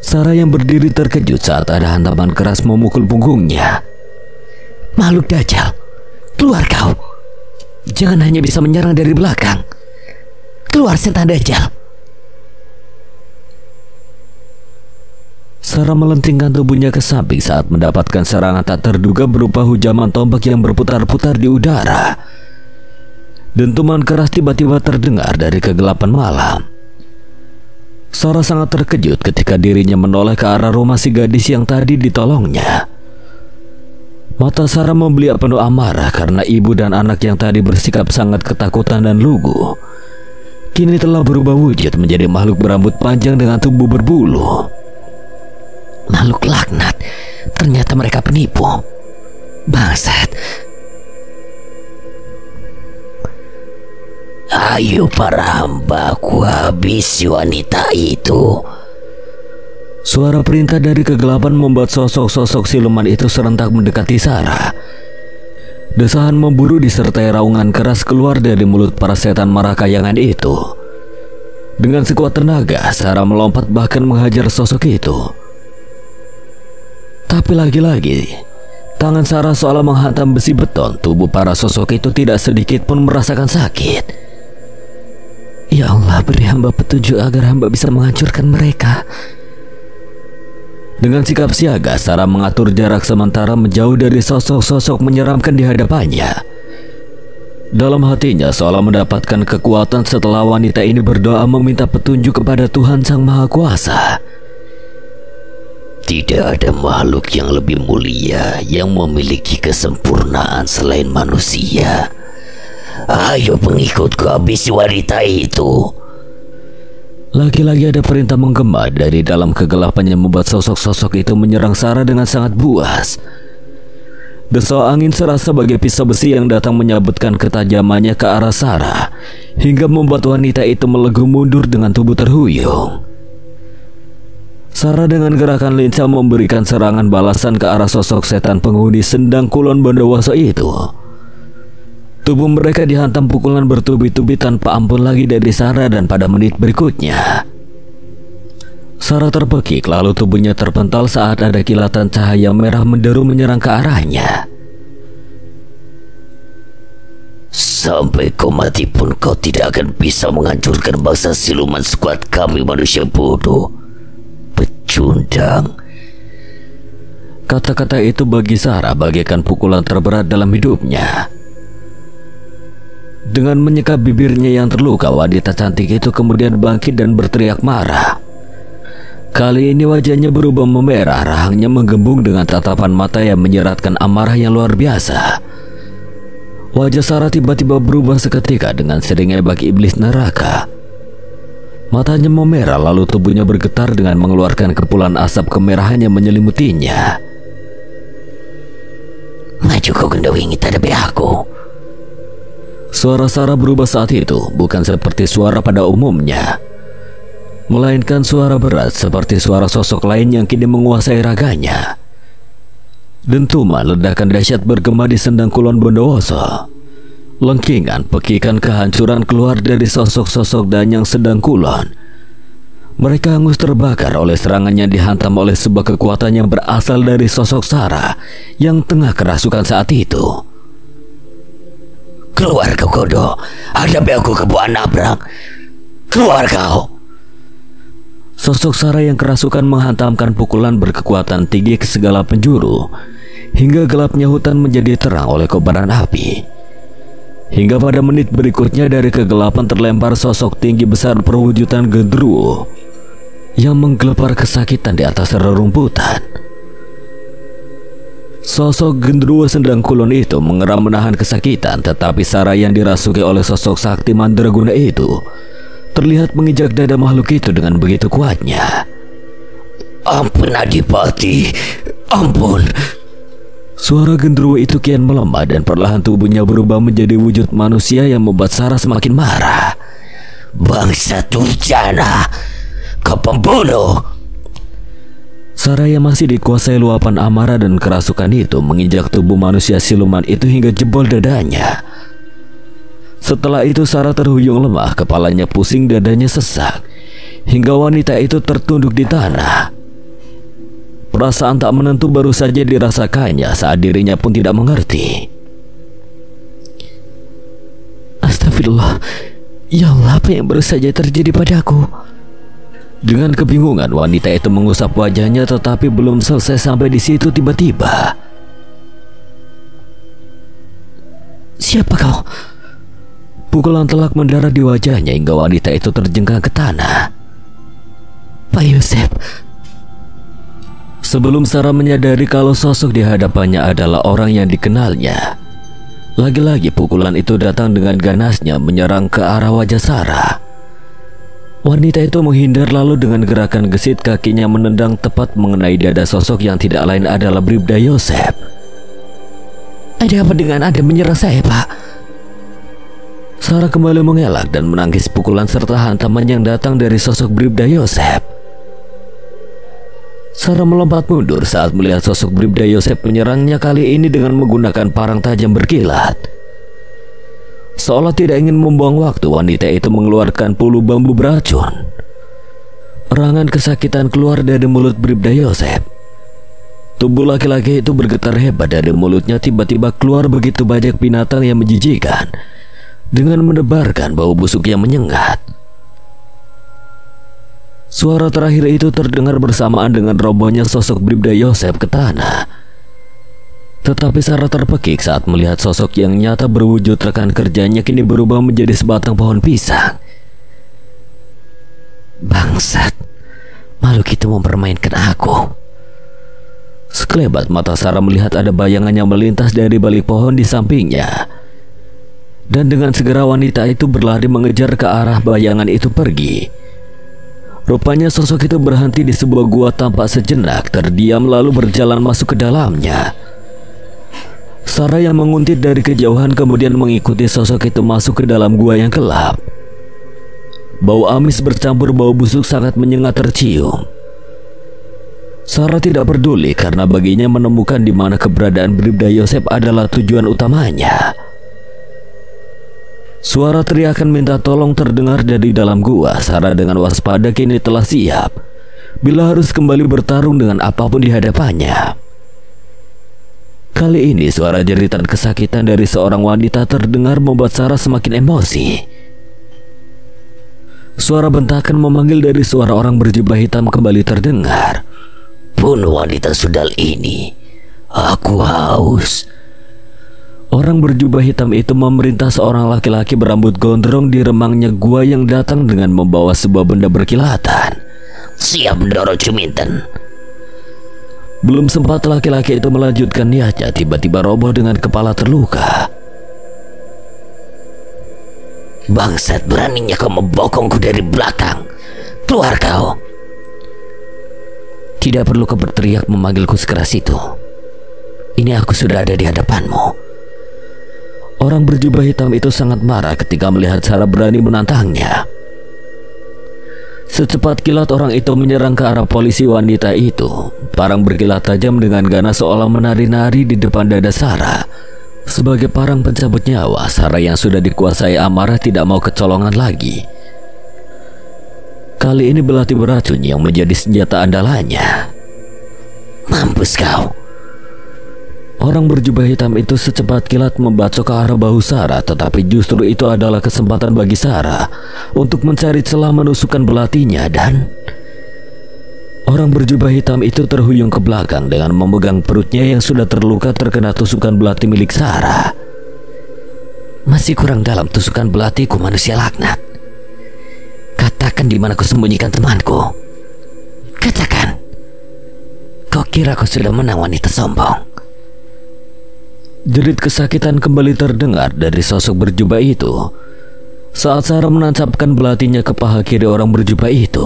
Sarah yang berdiri terkejut saat ada hantaman keras memukul punggungnya. Makhluk Dajjal, keluar kau! Jangan hanya bisa menyerang dari belakang. Keluar setan Dajjal! Sarah melentingkan tubuhnya ke samping saat mendapatkan serangan tak terduga berupa hujaman tombak yang berputar-putar di udara. Dentuman keras tiba-tiba terdengar dari kegelapan malam. Sarah sangat terkejut ketika dirinya menoleh ke arah rumah si gadis yang tadi ditolongnya. Mata Sarah membeliak penuh amarah karena ibu dan anak yang tadi bersikap sangat ketakutan dan lugu kini telah berubah wujud menjadi makhluk berambut panjang dengan tubuh berbulu. Makhluk laknat, ternyata mereka penipu. Bangsat! Ayo para hamba, ku habisi wanita itu. Suara perintah dari kegelapan membuat sosok-sosok siluman itu serentak mendekati Sarah. Desahan memburu disertai raungan keras keluar dari mulut para setan marah kayangan itu. Dengan sekuat tenaga, Sarah melompat bahkan menghajar sosok itu. Tapi lagi-lagi, tangan Sarah seolah menghantam besi beton. Tubuh para sosok itu tidak sedikit pun merasakan sakit. Ya Allah, beri hamba petunjuk agar hamba bisa menghancurkan mereka. Dengan sikap siaga, Sarah mengatur jarak sementara menjauh dari sosok-sosok menyeramkan di hadapannya. Dalam hatinya seolah mendapatkan kekuatan setelah wanita ini berdoa meminta petunjuk kepada Tuhan Sang Maha Kuasa. Tidak ada makhluk yang lebih mulia yang memiliki kesempurnaan selain manusia. Ayo pengikutku, habisi wanita itu. Lagi-lagi ada perintah menggema dari dalam kegelapan yang membuat sosok-sosok itu menyerang Sarah dengan sangat buas. Desau angin serasa sebagai pisau besi yang datang menyabetkan ketajamannya ke arah Sarah, hingga membuat wanita itu melegu mundur dengan tubuh terhuyung. Sarah dengan gerakan lincah memberikan serangan balasan ke arah sosok setan penghuni sendang Kulon Bondowoso itu. Tubuh mereka dihantam pukulan bertubi-tubi tanpa ampun lagi dari Sarah, dan pada menit berikutnya Sarah terpekik lalu tubuhnya terpental saat ada kilatan cahaya merah menderu menyerang ke arahnya. Sampai kau mati pun kau tidak akan bisa menghancurkan bangsa siluman sekuat kami manusia bodoh. Pecundang. Kata-kata itu bagi Sarah bagaikan pukulan terberat dalam hidupnya. Dengan menyekap bibirnya yang terluka, wanita cantik itu kemudian bangkit dan berteriak marah. Kali ini wajahnya berubah memerah, rahangnya menggembung dengan tatapan mata yang menyeratkan amarah yang luar biasa. Wajah Sarah tiba-tiba berubah seketika dengan seringnya bagi iblis neraka. Matanya memerah lalu tubuhnya bergetar dengan mengeluarkan kepulan asap kemerahan yang menyelimutinya. Maju kau Gendawingi, hadapi aku. Suara Sarah berubah saat itu, bukan seperti suara pada umumnya, melainkan suara berat seperti suara sosok lain yang kini menguasai raganya. Dentuman ledakan dahsyat bergema di sendang Kulon Bondowoso. Lengkingan pekikan kehancuran keluar dari sosok-sosok danyang sendang Kulon. Mereka hangus terbakar oleh serangan yang dihantam oleh sebuah kekuatan yang berasal dari sosok Sarah yang tengah kerasukan saat itu. Keluar kau Godo, hadapi aku kebuan nabrang. Keluar kau. Sosok Sarah yang kerasukan menghantamkan pukulan berkekuatan tinggi ke segala penjuru, hingga gelapnya hutan menjadi terang oleh kobaran api. Hingga pada menit berikutnya dari kegelapan terlempar sosok tinggi besar perwujudan gendruwo yang menggelepar kesakitan di atas rerumputan. Sosok gendruwo sendang Kulon itu mengeram menahan kesakitan, tetapi Sarah yang dirasuki oleh sosok sakti mandraguna itu terlihat menginjak dada makhluk itu dengan begitu kuatnya. Ampun Adipati, ampun. Suara gendruwo itu kian melemah dan perlahan tubuhnya berubah menjadi wujud manusia yang membuat Sarah semakin marah. Bangsa durjana, kau pembunuh. Sarah yang masih dikuasai luapan amarah dan kerasukan itu menginjak tubuh manusia siluman itu hingga jebol dadanya. Setelah itu Sarah terhuyung lemah, kepalanya pusing, dadanya sesak, hingga wanita itu tertunduk di tanah. Perasaan tak menentu baru saja dirasakannya saat dirinya pun tidak mengerti. Astagfirullah, ya Allah, apa yang baru saja terjadi padaku? Dengan kebingungan wanita itu mengusap wajahnya, tetapi belum selesai sampai di situ tiba-tiba. Siapa kau? Pukulan telak mendarat di wajahnya hingga wanita itu terjengkang ke tanah. Pak Yosef. Sebelum Sarah menyadari kalau sosok di hadapannya adalah orang yang dikenalnya, lagi-lagi pukulan itu datang dengan ganasnya menyerang ke arah wajah Sarah. Wanita itu menghindar lalu dengan gerakan gesit kakinya menendang tepat mengenai dada sosok yang tidak lain adalah Bribda Yosef. Ada apa dengan Anda menyerang saya, Pak? Sarah kembali mengelak dan menangkis pukulan serta hantaman yang datang dari sosok Bribda Yosef. Sarah melompat mundur saat melihat sosok Bribda Yosef menyerangnya kali ini dengan menggunakan parang tajam berkilat. Seolah tidak ingin membuang waktu, wanita itu mengeluarkan puluh bambu beracun. Erangan kesakitan keluar dari mulut Bribda Yosef. Tubuh laki-laki itu bergetar hebat. Dari mulutnya tiba-tiba keluar begitu banyak binatang yang menjijikan dengan menebarkan bau busuk yang menyengat. Suara terakhir itu terdengar bersamaan dengan robohnya sosok Bribda Yosef ke tanah. Tetapi Sarah terpekik saat melihat sosok yang nyata berwujud rekan kerjanya kini berubah menjadi sebatang pohon pisang. Bangsat, makhluk itu mempermainkan aku. Sekelebat mata Sarah melihat ada bayangan yang melintas dari balik pohon di sampingnya. Dan dengan segera wanita itu berlari mengejar ke arah bayangan itu pergi. Rupanya sosok itu berhenti di sebuah gua tampak sejenak, terdiam lalu berjalan masuk ke dalamnya. Sarah yang menguntit dari kejauhan kemudian mengikuti sosok itu masuk ke dalam gua yang gelap. Bau amis bercampur bau busuk sangat menyengat tercium. Sarah tidak peduli karena baginya menemukan di mana keberadaan Bribda Yosef adalah tujuan utamanya. Suara teriakan minta tolong terdengar dari dalam gua. Sarah dengan waspada kini telah siap bila harus kembali bertarung dengan apapun di hadapannya. Kali ini suara jeritan kesakitan dari seorang wanita terdengar membuat Sarah semakin emosi. Suara bentakan memanggil dari suara orang berjubah hitam kembali terdengar. Bunuh wanita sundal ini, aku haus. Orang berjubah hitam itu memerintah seorang laki-laki berambut gondrong di remangnya gua yang datang dengan membawa sebuah benda berkilatan. Siap mendorong Juminten. Belum sempat laki-laki itu melanjutkan niatnya, tiba-tiba roboh dengan kepala terluka. Bangsat, beraninya kau membokongku dari belakang. Keluar kau. Tidak perlu kau berteriak memanggilku sekeras itu. Ini aku sudah ada di hadapanmu. Orang berjubah hitam itu sangat marah ketika melihat Sarah berani menantangnya. Secepat kilat orang itu menyerang ke arah polisi wanita itu. Parang berkilat tajam dengan ganas seolah menari-nari di depan dada Sarah. Sebagai parang pencabut nyawa, Sarah yang sudah dikuasai amarah tidak mau kecolongan lagi. Kali ini belati beracun yang menjadi senjata andalannya. Mampus kau. Orang berjubah hitam itu secepat kilat membacok ke arah bahu Sarah, tetapi justru itu adalah kesempatan bagi Sarah untuk mencari celah menusukkan belatinya dan orang berjubah hitam itu terhuyung ke belakang dengan memegang perutnya yang sudah terluka terkena tusukan belati milik Sarah. Masih kurang dalam tusukan belatiku, manusia laknat. Katakan di mana kau sembunyikan temanku. Katakan. Kau kira kau sudah menang, wanita sombong? Jerit kesakitan kembali terdengar dari sosok berjubah itu saat Sarah menancapkan belatinya ke paha kiri orang berjubah itu.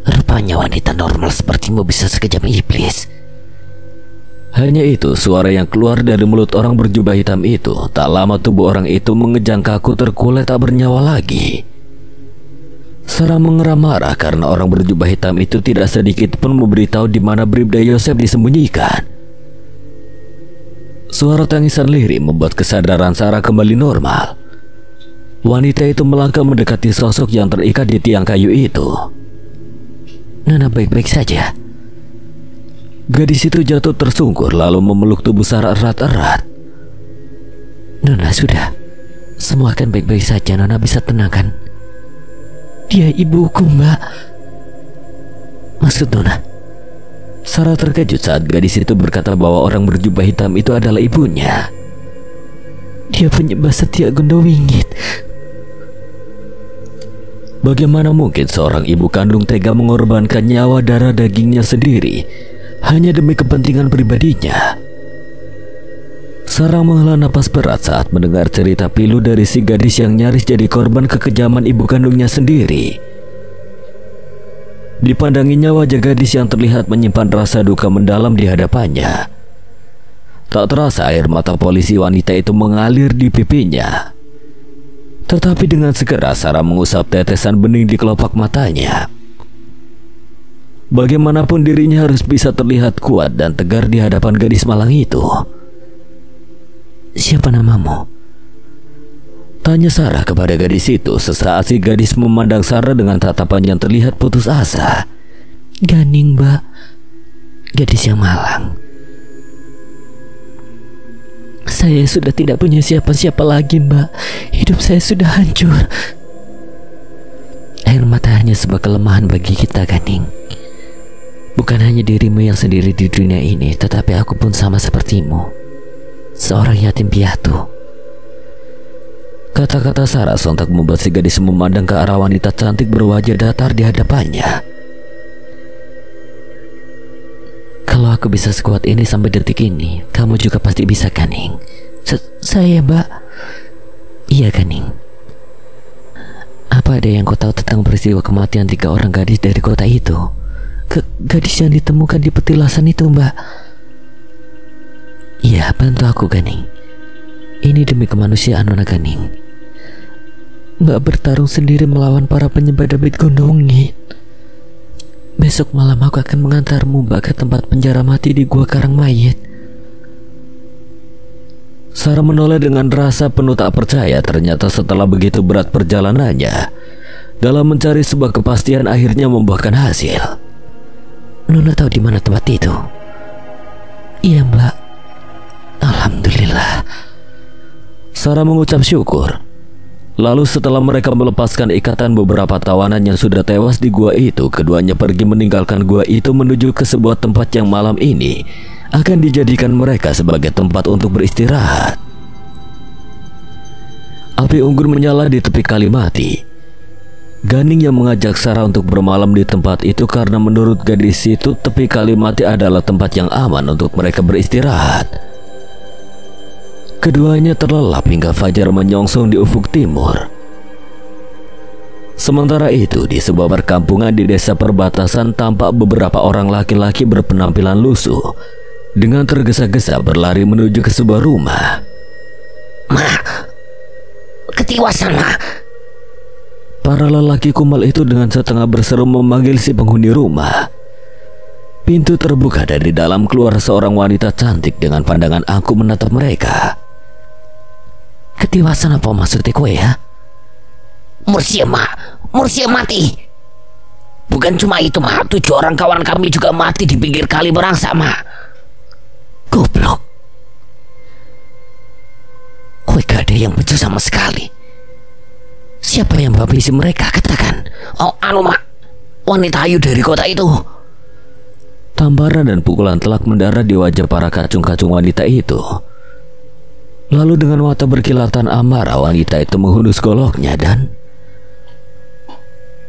Rupanya wanita normal sepertimu bisa sekejam iblis. Hanya itu suara yang keluar dari mulut orang berjubah hitam itu. Tak lama tubuh orang itu mengejang kaku terkulai tak bernyawa lagi. Sarah mengeram marah karena orang berjubah hitam itu tidak sedikit pun memberitahu di mana Bribda Yosef disembunyikan. Suara tangisan lirih membuat kesadaran Sarah kembali normal. Wanita itu melangkah mendekati sosok yang terikat di tiang kayu itu. Nona baik-baik saja. Gadis itu jatuh tersungkur lalu memeluk tubuh Sarah erat-erat. Nona, sudah. Semua akan baik-baik saja. Nona bisa tenang kan? Dia ibuku, Mbak. Maksud Nona? Sarah terkejut saat gadis itu berkata bahwa orang berjubah hitam itu adalah ibunya. Dia penyembah setia Gondowingit. Bagaimana mungkin seorang ibu kandung tega mengorbankan nyawa darah dagingnya sendiri hanya demi kepentingan pribadinya? Sarah menghela napas berat saat mendengar cerita pilu dari si gadis yang nyaris jadi korban kekejaman ibu kandungnya sendiri. Dipandanginya wajah gadis yang terlihat menyimpan rasa duka mendalam di hadapannya. Tak terasa air mata polisi wanita itu mengalir di pipinya. Tetapi dengan segera Sarah mengusap tetesan bening di kelopak matanya. Bagaimanapun dirinya harus bisa terlihat kuat dan tegar di hadapan gadis malang itu. "Siapa namamu?" tanya Sarah kepada gadis itu sesaat si gadis memandang Sarah dengan tatapan yang terlihat putus asa. "Ganing, Mbak. Gadis yang malang. Saya sudah tidak punya siapa-siapa lagi, Mbak. Hidup saya sudah hancur." "Air mata hanya sebuah kelemahan bagi kita, Ganing. Bukan hanya dirimu yang sendiri di dunia ini, tetapi aku pun sama sepertimu. Seorang yatim piatu." Kata-kata Sarah sontak membuat si gadis memandang ke arah wanita cantik berwajah datar di hadapannya. "Kalau aku bisa sekuat ini sampai detik ini, kamu juga pasti bisa, Ganing." Saya, Mbak." "Iya, Ganing. Apa ada yang kau tahu tentang peristiwa kematian 3 orang gadis dari kota itu? Gadis yang ditemukan di petilasan itu, Mbak." "Iya, bantu aku, Ganing. Ini demi kemanusiaan, Nona Ganing. Mbak bertarung sendiri melawan para penyembah David Gondowingit. Besok malam aku akan mengantarmu, Mbak, ke tempat penjara mati di Gua Karang Mayit." Sarah menoleh dengan rasa penuh tak percaya. Ternyata setelah begitu berat perjalanannya dalam mencari sebuah kepastian, akhirnya membuahkan hasil. "Nona tahu di mana tempat itu?" "Iya, Mbak." "Alhamdulillah." Sarah mengucap syukur. Lalu setelah mereka melepaskan ikatan beberapa tawanan yang sudah tewas di gua itu, keduanya pergi meninggalkan gua itu menuju ke sebuah tempat yang malam ini akan dijadikan mereka sebagai tempat untuk beristirahat. Api unggun menyala di tepi kali mati. Ganing yang mengajak Sarah untuk bermalam di tempat itu karena menurut gadis itu tepi kali mati adalah tempat yang aman untuk mereka beristirahat. Keduanya terlelap hingga fajar menyongsong di ufuk timur. Sementara itu, di sebuah perkampungan di desa perbatasan tampak beberapa orang laki-laki berpenampilan lusuh dengan tergesa-gesa berlari menuju ke sebuah rumah. "Ma, ketiwasan, Ma." Para lelaki kumal itu dengan setengah berseru memanggil si penghuni rumah. Pintu terbuka dari dalam keluar seorang wanita cantik dengan pandangan angkuh menatap mereka. "Ketiwasan apa maksudnya kowe ya?" "Mursia, Ma. Mursia mati. Bukan cuma itu, Ma. 7 orang kawan kami juga mati di pinggir kali Berangsa, Ma." "Goblok. Kowe gak ada yang becus sama sekali. Siapa yang menghabisi mereka? Katakan." "Oh, Ma. Wanita ayu dari kota itu." Tamparan dan pukulan telak mendarat di wajah para kacung-kacung wanita itu. Lalu dengan mata berkilatan amarah, wanita itu menghunus goloknya dan...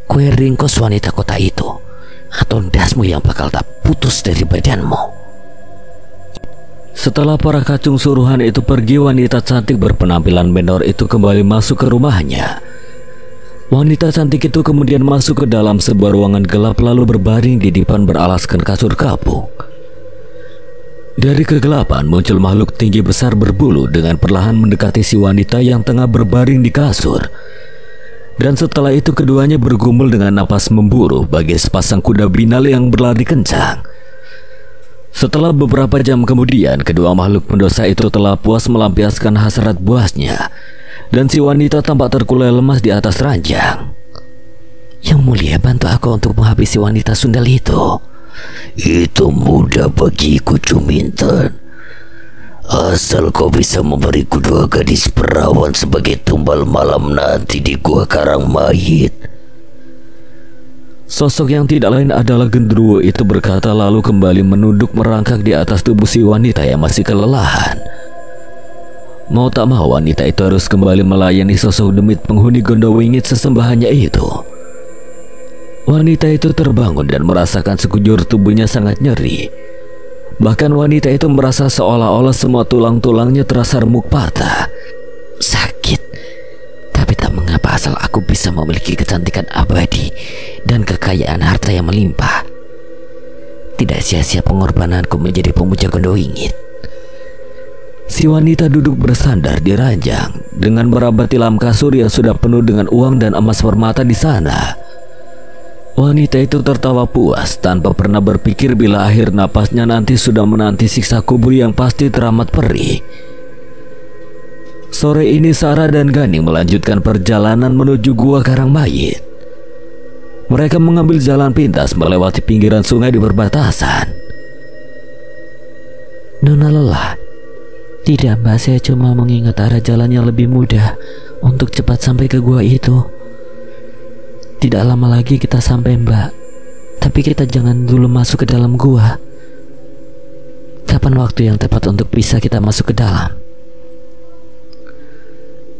"Kue ringkos wanita kota itu, atau dasmu yang bakal tak putus dari badanmu." Setelah para kacung suruhan itu pergi, wanita cantik berpenampilan menor itu kembali masuk ke rumahnya. Wanita cantik itu kemudian masuk ke dalam sebuah ruangan gelap lalu berbaring di dipan beralaskan kasur kapuk. Dari kegelapan muncul makhluk tinggi besar berbulu dengan perlahan mendekati si wanita yang tengah berbaring di kasur. Dan setelah itu keduanya bergumul dengan napas memburu bagai sepasang kuda binal yang berlari kencang. Setelah beberapa jam kemudian, kedua makhluk pendosa itu telah puas melampiaskan hasrat buasnya, dan si wanita tampak terkulai lemas di atas ranjang. "Yang mulia, bantu aku untuk menghabisi wanita sundal itu." "Itu mudah bagiku, Cumintan. Asal kau bisa memberiku 2 gadis perawan sebagai tumbal malam nanti di Gua Karang Mayit." Sosok yang tidak lain adalah Gendruwo itu berkata lalu kembali menunduk merangkak di atas tubuh si wanita yang masih kelelahan. Mau tak mau wanita itu harus kembali melayani sosok demit penghuni Gondowingit sesembahannya itu. Wanita itu terbangun dan merasakan sekujur tubuhnya sangat nyeri. Bahkan wanita itu merasa seolah-olah semua tulang-tulangnya terasa remuk patah. "Sakit, tapi tak mengapa asal aku bisa memiliki kecantikan abadi dan kekayaan harta yang melimpah. Tidak sia-sia pengorbananku menjadi pemuja Gondowingit." Si wanita duduk bersandar di ranjang dengan merabat tilam kasur yang sudah penuh dengan uang dan emas permata di sana. Wanita itu tertawa puas tanpa pernah berpikir bila akhir napasnya nanti sudah menanti siksa kubur yang pasti teramat perih. Sore ini Sarah dan Ganing melanjutkan perjalanan menuju gua Karang Mayit. Mereka mengambil jalan pintas melewati pinggiran sungai di perbatasan. Nona lelah. Tidak mbak, saya cuma mengingat arah jalan yang lebih mudah untuk cepat sampai ke gua itu. Tidak lama lagi kita sampai mbak. Tapi kita jangan dulu masuk ke dalam gua. Kapan waktu yang tepat untuk bisa kita masuk ke dalam?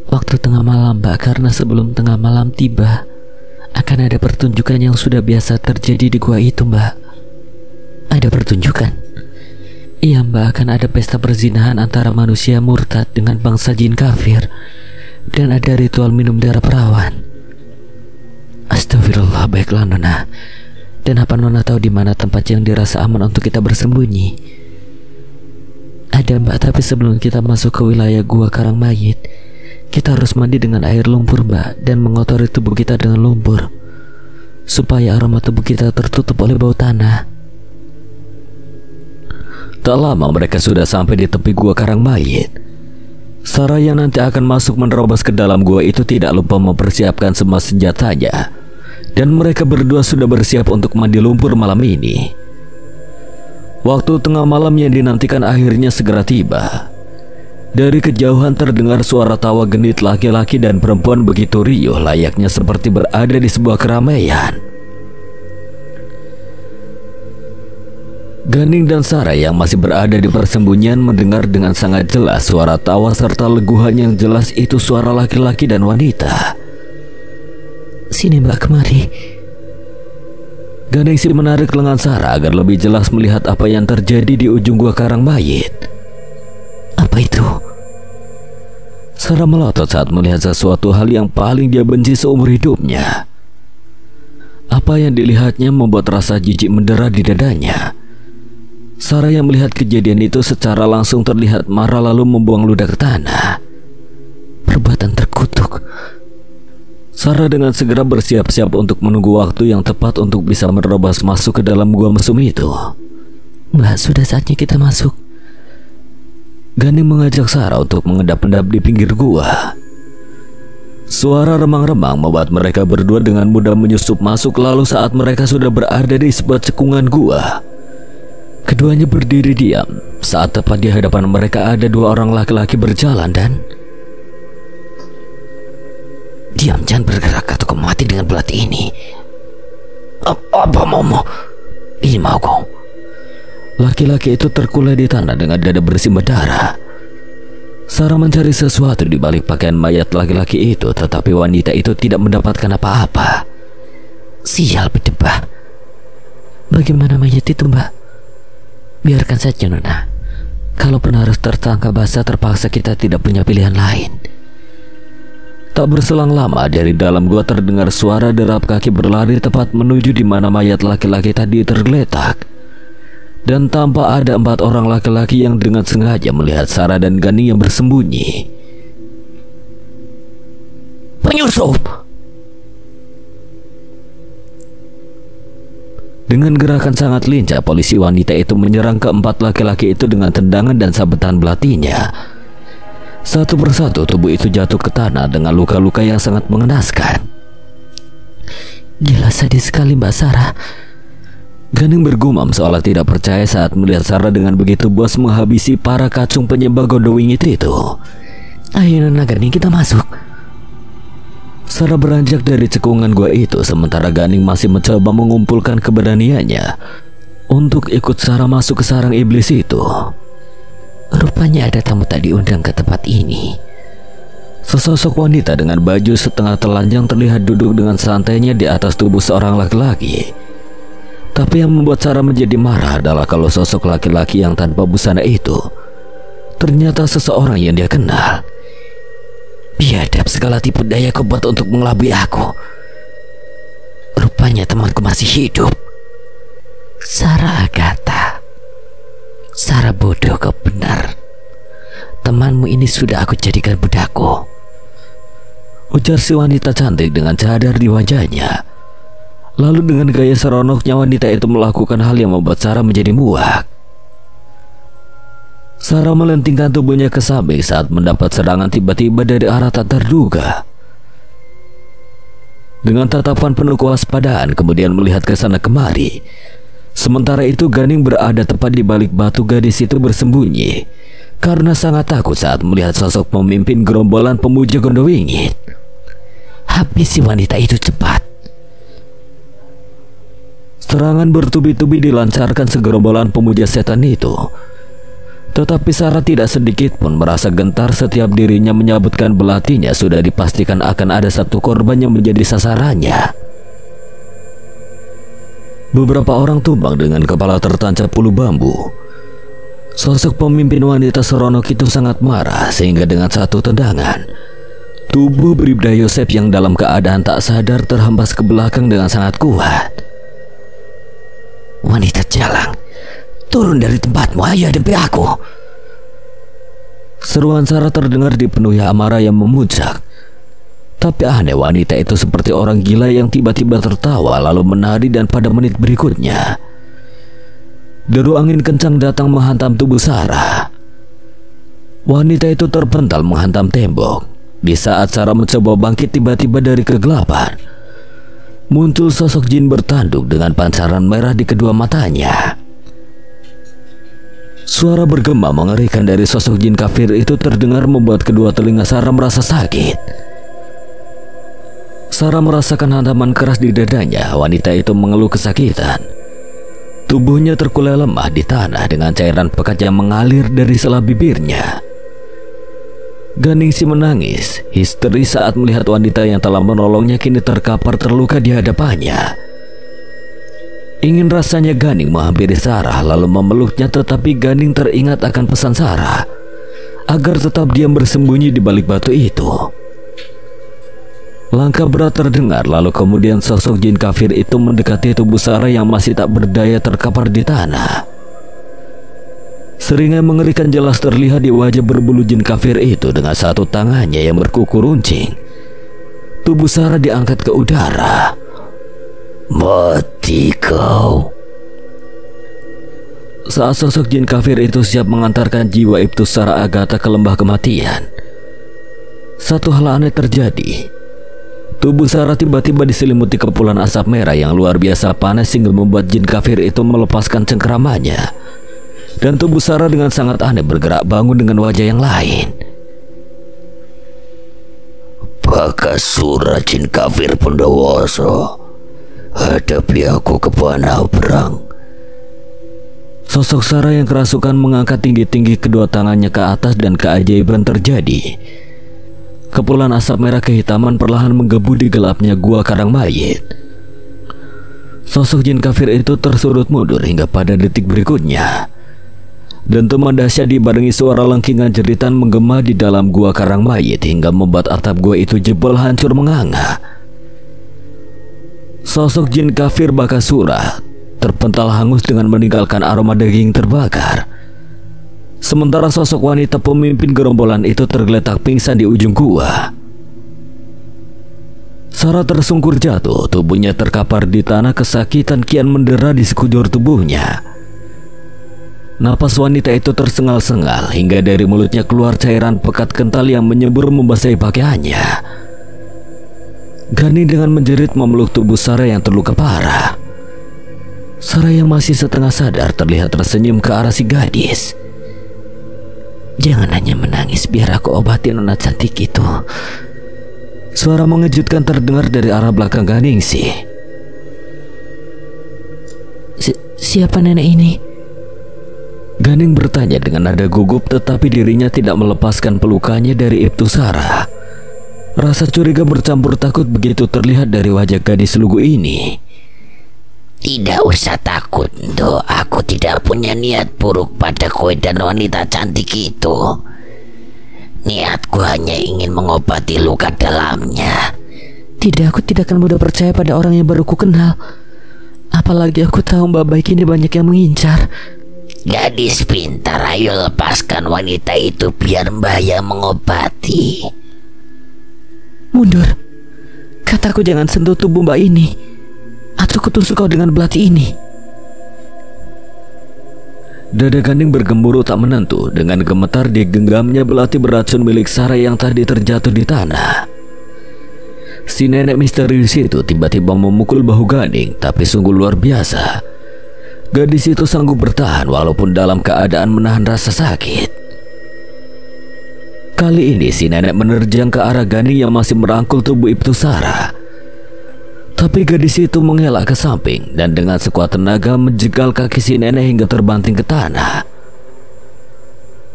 Waktu tengah malam mbak, karena sebelum tengah malam tiba akan ada pertunjukan yang sudah biasa terjadi di gua itu mbak. Ada pertunjukan? Iya mbak, akan ada pesta perzinahan antara manusia murtad dengan bangsa jin kafir. Dan ada ritual minum darah perawan. Astagfirullah, baiklah Nona. Dan apa Nona tahu di mana tempat yang dirasa aman untuk kita bersembunyi? Ada mbak, tapi sebelum kita masuk ke wilayah gua Karang Mayit, kita harus mandi dengan air lumpur mbak, dan mengotori tubuh kita dengan lumpur, supaya aroma tubuh kita tertutup oleh bau tanah. Tak lama mereka sudah sampai di tepi gua Karang Mayit. Sarah yang nanti akan masuk menerobos ke dalam gua itu tidak lupa mempersiapkan semua senjatanya, dan mereka berdua sudah bersiap untuk mandi lumpur malam ini. Waktu tengah malam yang dinantikan akhirnya segera tiba. Dari kejauhan terdengar suara tawa genit laki-laki dan perempuan begitu riuh, layaknya seperti berada di sebuah keramaian. Ganing dan Sarah yang masih berada di persembunyian mendengar dengan sangat jelas suara tawa serta leguhan yang jelas itu suara laki-laki dan wanita. Sini mbak, kemari. Ganing si menarik lengan Sarah agar lebih jelas melihat apa yang terjadi di ujung gua Karang Mayit. Apa itu? Sarah melotot saat melihat sesuatu hal yang paling dia benci seumur hidupnya. Apa yang dilihatnya membuat rasa jijik mendera di dadanya. Sarah yang melihat kejadian itu secara langsung terlihat marah lalu membuang ludah ke tanah. Perbuatan terkutuk. Sarah dengan segera bersiap-siap untuk menunggu waktu yang tepat untuk bisa menerobos masuk ke dalam gua mesum itu. Mbak, sudah saatnya kita masuk. Ganing mengajak Sarah untuk mengendap-endap di pinggir gua. Suara remang-remang membuat mereka berdua dengan mudah menyusup masuk, lalu saat mereka sudah berada di sebuah cekungan gua, keduanya berdiri diam saat tepat di hadapan mereka ada dua orang laki-laki berjalan dan... Diam, jangan bergerak atau kau mati dengan belat ini. Apa maumu? Ini mau kau. Laki-laki itu terkulai di tanah dengan dada bersimbah darah. Sarah mencari sesuatu di balik pakaian mayat laki-laki itu, tetapi wanita itu tidak mendapatkan apa-apa. Sial berdebah. Bagaimana mayat itu mbak? Biarkan saja Nona. Kalaupun harus tertangkap basah, terpaksa kita tidak punya pilihan lain. Tak berselang lama dari dalam gua terdengar suara derap kaki berlari tepat menuju di mana mayat laki-laki tadi tergeletak. Dan tampak ada 4 orang laki-laki yang dengan sengaja melihat Sarah dan Ganing yang bersembunyi. Penyusup! Dengan gerakan sangat lincah, polisi wanita itu menyerang ke-4 laki-laki itu dengan tendangan dan sabetan belatinya. Satu persatu tubuh itu jatuh ke tanah dengan luka-luka yang sangat mengenaskan. Gila, sadis sekali Mbak Sarah. Ganing bergumam seolah tidak percaya saat melihat Sarah dengan begitu puas menghabisi para kacung penyembah Gondowingit itu. Ayo Nona Ganing, kita masuk. Sarah beranjak dari cekungan gua itu, sementara Ganing masih mencoba mengumpulkan keberaniannya untuk ikut Sarah masuk ke sarang iblis itu. Rupanya ada tamu tak diundang ke tempat ini. Sesosok wanita dengan baju setengah telanjang terlihat duduk dengan santainya di atas tubuh seorang laki-laki. Tapi yang membuat Sarah menjadi marah adalah kalau sosok laki-laki yang tanpa busana itu ternyata seseorang yang dia kenal. Biadab, segala tipu daya kau buat untuk mengelabui aku. Rupanya temanku masih hidup. Sarah Agatha. Sarah bodoh, kau benar. Temanmu ini sudah aku jadikan budakku, ujar si wanita cantik dengan cadar di wajahnya. Lalu dengan gaya seronoknya wanita itu melakukan hal yang membuat Sarah menjadi muak. Sarah melentingkan tubuhnya ke samping saat mendapat serangan tiba-tiba dari arah tak terduga. Dengan tatapan penuh kewaspadaan kemudian melihat ke sana kemari. Sementara itu Ganing berada tepat di balik batu gadis itu bersembunyi karena sangat takut saat melihat sosok pemimpin gerombolan pemuja Gondowingit. Habisi wanita itu cepat. Serangan bertubi-tubi dilancarkan segerombolan pemuja setan itu. Tetapi Sarah tidak sedikit pun merasa gentar setiap dirinya menyabutkan belatinya sudah dipastikan akan ada satu korban yang menjadi sasarannya. Beberapa orang tumbang dengan kepala tertancap ulu bambu. Sosok pemimpin wanita seronok itu sangat marah sehingga dengan satu tendangan tubuh Bribda Yosef yang dalam keadaan tak sadar terhempas ke belakang dengan sangat kuat. Wanita jalang, turun dari tempatmu, ayo hadapi aku. Seruan Sarah terdengar dipenuhi amarah yang memuncak. Tapi aneh, wanita itu seperti orang gila yang tiba-tiba tertawa lalu menari, dan pada menit berikutnya deru angin kencang datang menghantam tubuh Sarah. Wanita itu terpental menghantam tembok. Di saat Sarah mencoba bangkit, tiba-tiba dari kegelapan muncul sosok jin bertanduk dengan pancaran merah di kedua matanya. Suara bergema mengerikan dari sosok jin kafir itu terdengar membuat kedua telinga Sarah merasa sakit. Sarah merasakan hantaman keras di dadanya. Wanita itu mengeluh kesakitan. Tubuhnya terkulai lemah di tanah dengan cairan pekat yang mengalir dari sela bibirnya. Ganingsi menangis histeris saat melihat wanita yang telah menolongnya kini terkapar terluka di hadapannya. Ingin rasanya Ganing menghampiri Sarah lalu memeluknya, tetapi Ganing teringat akan pesan Sarah agar tetap diam bersembunyi di balik batu itu. Langkah berat terdengar, lalu kemudian sosok jin kafir itu mendekati tubuh Sarah yang masih tak berdaya terkapar di tanah. Seringai mengerikan jelas terlihat di wajah berbulu jin kafir itu. Dengan satu tangannya yang berkuku runcing, tubuh Sarah diangkat ke udara. Mati kau. Saat sosok jin kafir itu siap mengantarkan jiwa Ibtus Sarah Agatha ke lembah kematian, satu hal aneh terjadi. Tubuh Sarah tiba-tiba diselimuti kepulan asap merah yang luar biasa panas hingga membuat jin kafir itu melepaskan cengkeramannya. Dan tubuh Sarah dengan sangat aneh bergerak bangun dengan wajah yang lain. Bakasura jin kafir Pendowoso, hadapi aku ke panah perang. Sosok Sarah yang kerasukan mengangkat tinggi-tinggi kedua tangannya ke atas dan keajaiban terjadi. Kepulan asap merah kehitaman perlahan menggebu di gelapnya gua karang mayit. Sosok jin kafir itu tersurut mundur hingga pada detik berikutnya. Dentuman dahsyat dibarengi suara lengkingan jeritan menggema di dalam gua karang mayit hingga membuat atap gua itu jebol hancur menganga. Sosok jin kafir Bakasura terpental hangus dengan meninggalkan aroma daging terbakar. Sementara sosok wanita pemimpin gerombolan itu tergeletak pingsan di ujung gua. Sarah tersungkur jatuh, tubuhnya terkapar di tanah, kesakitan kian mendera di sekujur tubuhnya. Napas wanita itu tersengal-sengal hingga dari mulutnya keluar cairan pekat kental yang menyembur membasahi pakaiannya. Ganing dengan menjerit memeluk tubuh Sarah yang terluka parah. Sarah yang masih setengah sadar terlihat tersenyum ke arah si gadis. Jangan hanya menangis, biar aku obati nona cantik itu. Suara mengejutkan terdengar dari arah belakang Ganingsi. Siapa nenek ini? Ganing bertanya dengan nada gugup, tetapi dirinya tidak melepaskan pelukannya dari Ibtu Sarah. Rasa curiga bercampur takut begitu terlihat dari wajah gadis lugu ini. Tidak usah takut, Do. Aku tidak punya niat buruk pada kowe dan wanita cantik itu. Niatku hanya ingin mengobati luka dalamnya. Tidak, aku tidak akan mudah percaya pada orang yang baru ku kenal. Apalagi aku tahu Mbak Baik ini banyak yang mengincar. Gadis pintar, ayo lepaskan wanita itu biar Mbah yang mengobati. Mundur. Kataku jangan sentuh tubuh Mbak ini, atau atau kutusuk kau dengan belati ini. Dada Ganing bergemuruh tak menentu. Dengan gemetar digenggamnya belati beracun milik Sarah yang tadi terjatuh di tanah. Si nenek misterius itu tiba-tiba memukul bahu Ganing, tapi sungguh luar biasa. Gadis itu sanggup bertahan walaupun dalam keadaan menahan rasa sakit. Kali ini si nenek menerjang ke arah Ganing yang masih merangkul tubuh Ibtu Sarah. Tapi gadis itu mengelak ke samping dan dengan sekuat tenaga menjegal kaki si nenek hingga terbanting ke tanah.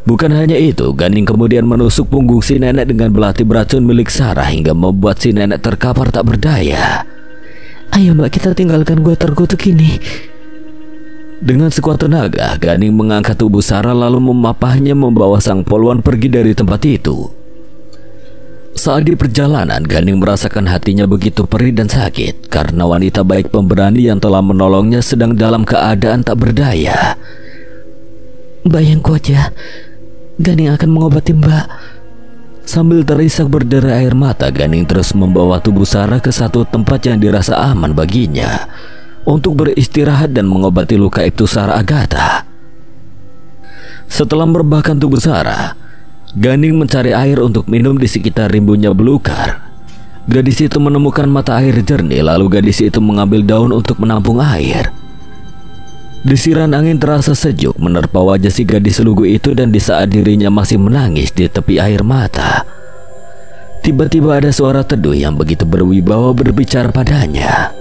Bukan hanya itu, Ganing kemudian menusuk punggung si nenek dengan belati beracun milik Sarah hingga membuat si nenek terkapar tak berdaya. Ayo mbak, kita tinggalkan gua terkutuk ini. Dengan sekuat tenaga, Ganing mengangkat tubuh Sarah lalu memapahnya membawa sang polwan pergi dari tempat itu. Saat di perjalanan, Ganing merasakan hatinya begitu perih dan sakit karena wanita baik pemberani yang telah menolongnya sedang dalam keadaan tak berdaya. Mbak yang kuat ya, Ganing akan mengobati mbak. Sambil terisak berderai air mata, Ganing terus membawa tubuh Sarah ke satu tempat yang dirasa aman baginya untuk beristirahat dan mengobati luka Ibtu Sarah Agatha. Setelah merebahkan tubuh Sarah, Ganing mencari air untuk minum di sekitar rimbunnya belukar. Gadis itu menemukan mata air jernih, lalu gadis itu mengambil daun untuk menampung air. Desiran angin terasa sejuk menerpa wajah si gadis lugu itu, dan di saat dirinya masih menangis di tepi air mata, tiba-tiba ada suara teduh yang begitu berwibawa berbicara padanya.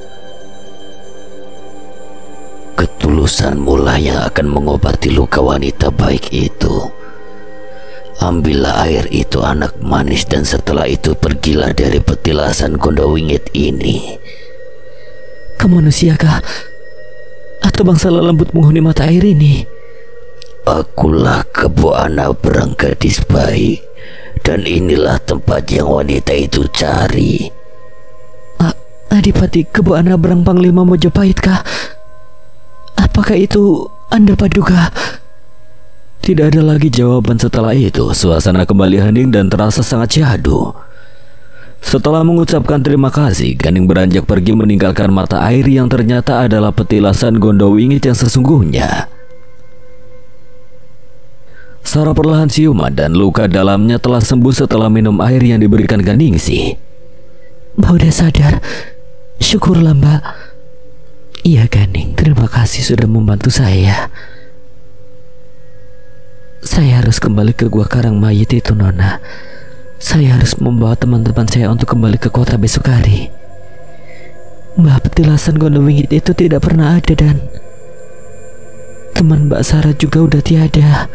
Ketulusanmu lah yang akan mengobati luka wanita baik itu. Ambillah air itu anak manis, dan setelah itu pergilah dari petilasan Gondowingit ini. Kamu manusiakah? Atau bangsa lembut menghuni mata air ini? Akulah Kebo Ana Berang, gadis baik, dan inilah tempat yang wanita itu cari. Adipati Kebo Ana Berang Panglima Mojopahit kah? Apakah itu Anda Paduka? Tidak ada lagi jawaban setelah itu. Suasana kembali hening dan terasa sangat syahdu. Setelah mengucapkan terima kasih, Ganing beranjak pergi meninggalkan mata air yang ternyata adalah petilasan Gondowingit yang sesungguhnya. Sarah perlahan siuman dan luka dalamnya telah sembuh setelah minum air yang diberikan Ganingsi. Mbak udah sadar. Syukurlah mbak. Iya Ganing, terima kasih sudah membantu saya. Saya harus kembali ke gua Karang Mayit itu, Nona. Saya harus membawa teman-teman saya untuk kembali ke kota besok hari. Mbak, petilasan Gondowingit itu tidak pernah ada, dan teman Mbak Sarah juga udah tiada.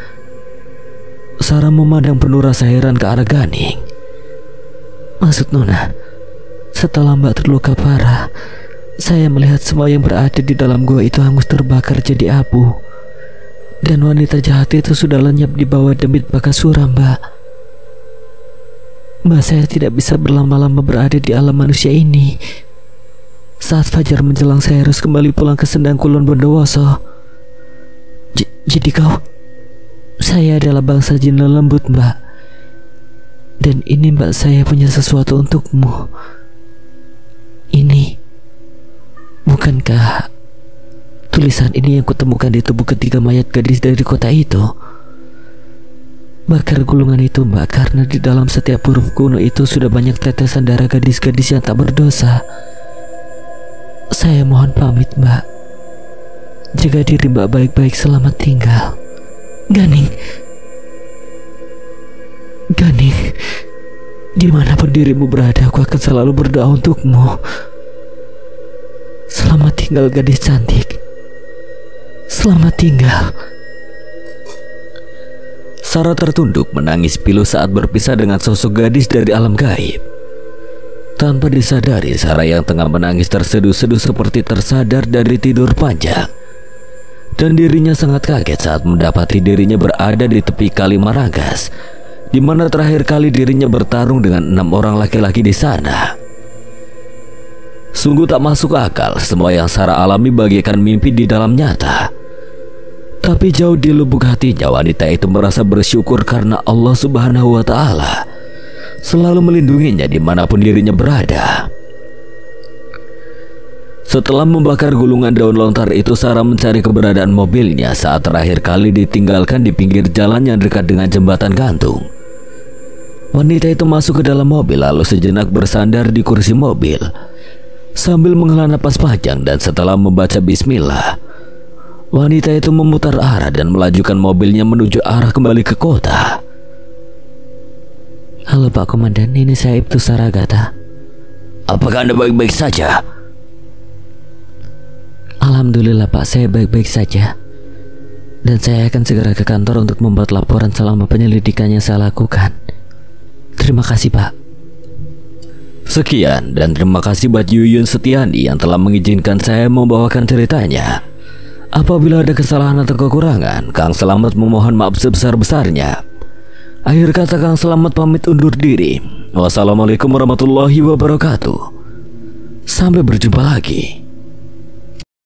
Sarah memandang penuh rasa heran ke arah Ganing. Maksud Nona, setelah Mbak terluka parah, saya melihat semua yang berada di dalam gua itu hangus terbakar jadi abu. Dan wanita jahat itu sudah lenyap di bawah debit Bakasura, Mbak. Mbak, saya tidak bisa berlama-lama berada di alam manusia ini. Saat fajar menjelang, saya harus kembali pulang ke Sendang Kulon Bondowoso. Jadi kau... Saya adalah bangsa jin lembut, Mbak. Dan ini Mbak, saya punya sesuatu untukmu. Ini... Bukankah tulisan ini yang kutemukan di tubuh ketiga mayat gadis dari kota itu? Bakar gulungan itu, Mbak, karena di dalam setiap huruf kuno itu sudah banyak tetesan darah gadis-gadis yang tak berdosa. Saya mohon pamit, Mbak. Jaga diri Mbak baik-baik, selamat tinggal. Ganing, dimanapun dirimu berada, aku akan selalu berdoa untukmu. Selamat tinggal gadis cantik. Selamat tinggal. Sarah tertunduk menangis pilu saat berpisah dengan sosok gadis dari alam gaib. Tanpa disadari, Sarah yang tengah menangis terseduh-seduh seperti tersadar dari tidur panjang. Dan dirinya sangat kaget saat mendapati dirinya berada di tepi Kali Maranggas, di mana terakhir kali dirinya bertarung dengan 6 orang laki-laki di sana. Sungguh tak masuk akal semua yang Sarah alami bagaikan mimpi di dalam nyata. Tapi jauh di lubuk hatinya, wanita itu merasa bersyukur karena Allah Subhanahu wa Ta'ala selalu melindunginya dimanapun dirinya berada. Setelah membakar gulungan daun lontar itu, Sarah mencari keberadaan mobilnya saat terakhir kali ditinggalkan di pinggir jalan yang dekat dengan jembatan gantung. Wanita itu masuk ke dalam mobil lalu sejenak bersandar di kursi mobil sambil menghela napas panjang, dan setelah membaca bismillah, wanita itu memutar arah dan melajukan mobilnya menuju arah kembali ke kota. Halo Pak Komandan, ini saya Ibtu Saragata. Apakah Anda baik-baik saja? Alhamdulillah Pak, saya baik-baik saja. Dan saya akan segera ke kantor untuk membuat laporan selama penyelidikan yang saya lakukan. Terima kasih Pak. Sekian, dan terima kasih buat Yuyun Setiani yang telah mengizinkan saya membawakan ceritanya. Apabila ada kesalahan atau kekurangan, Kang Selamat memohon maaf sebesar-besarnya. Akhir kata, Kang Selamat pamit undur diri. Wassalamualaikum warahmatullahi wabarakatuh. Sampai berjumpa lagi.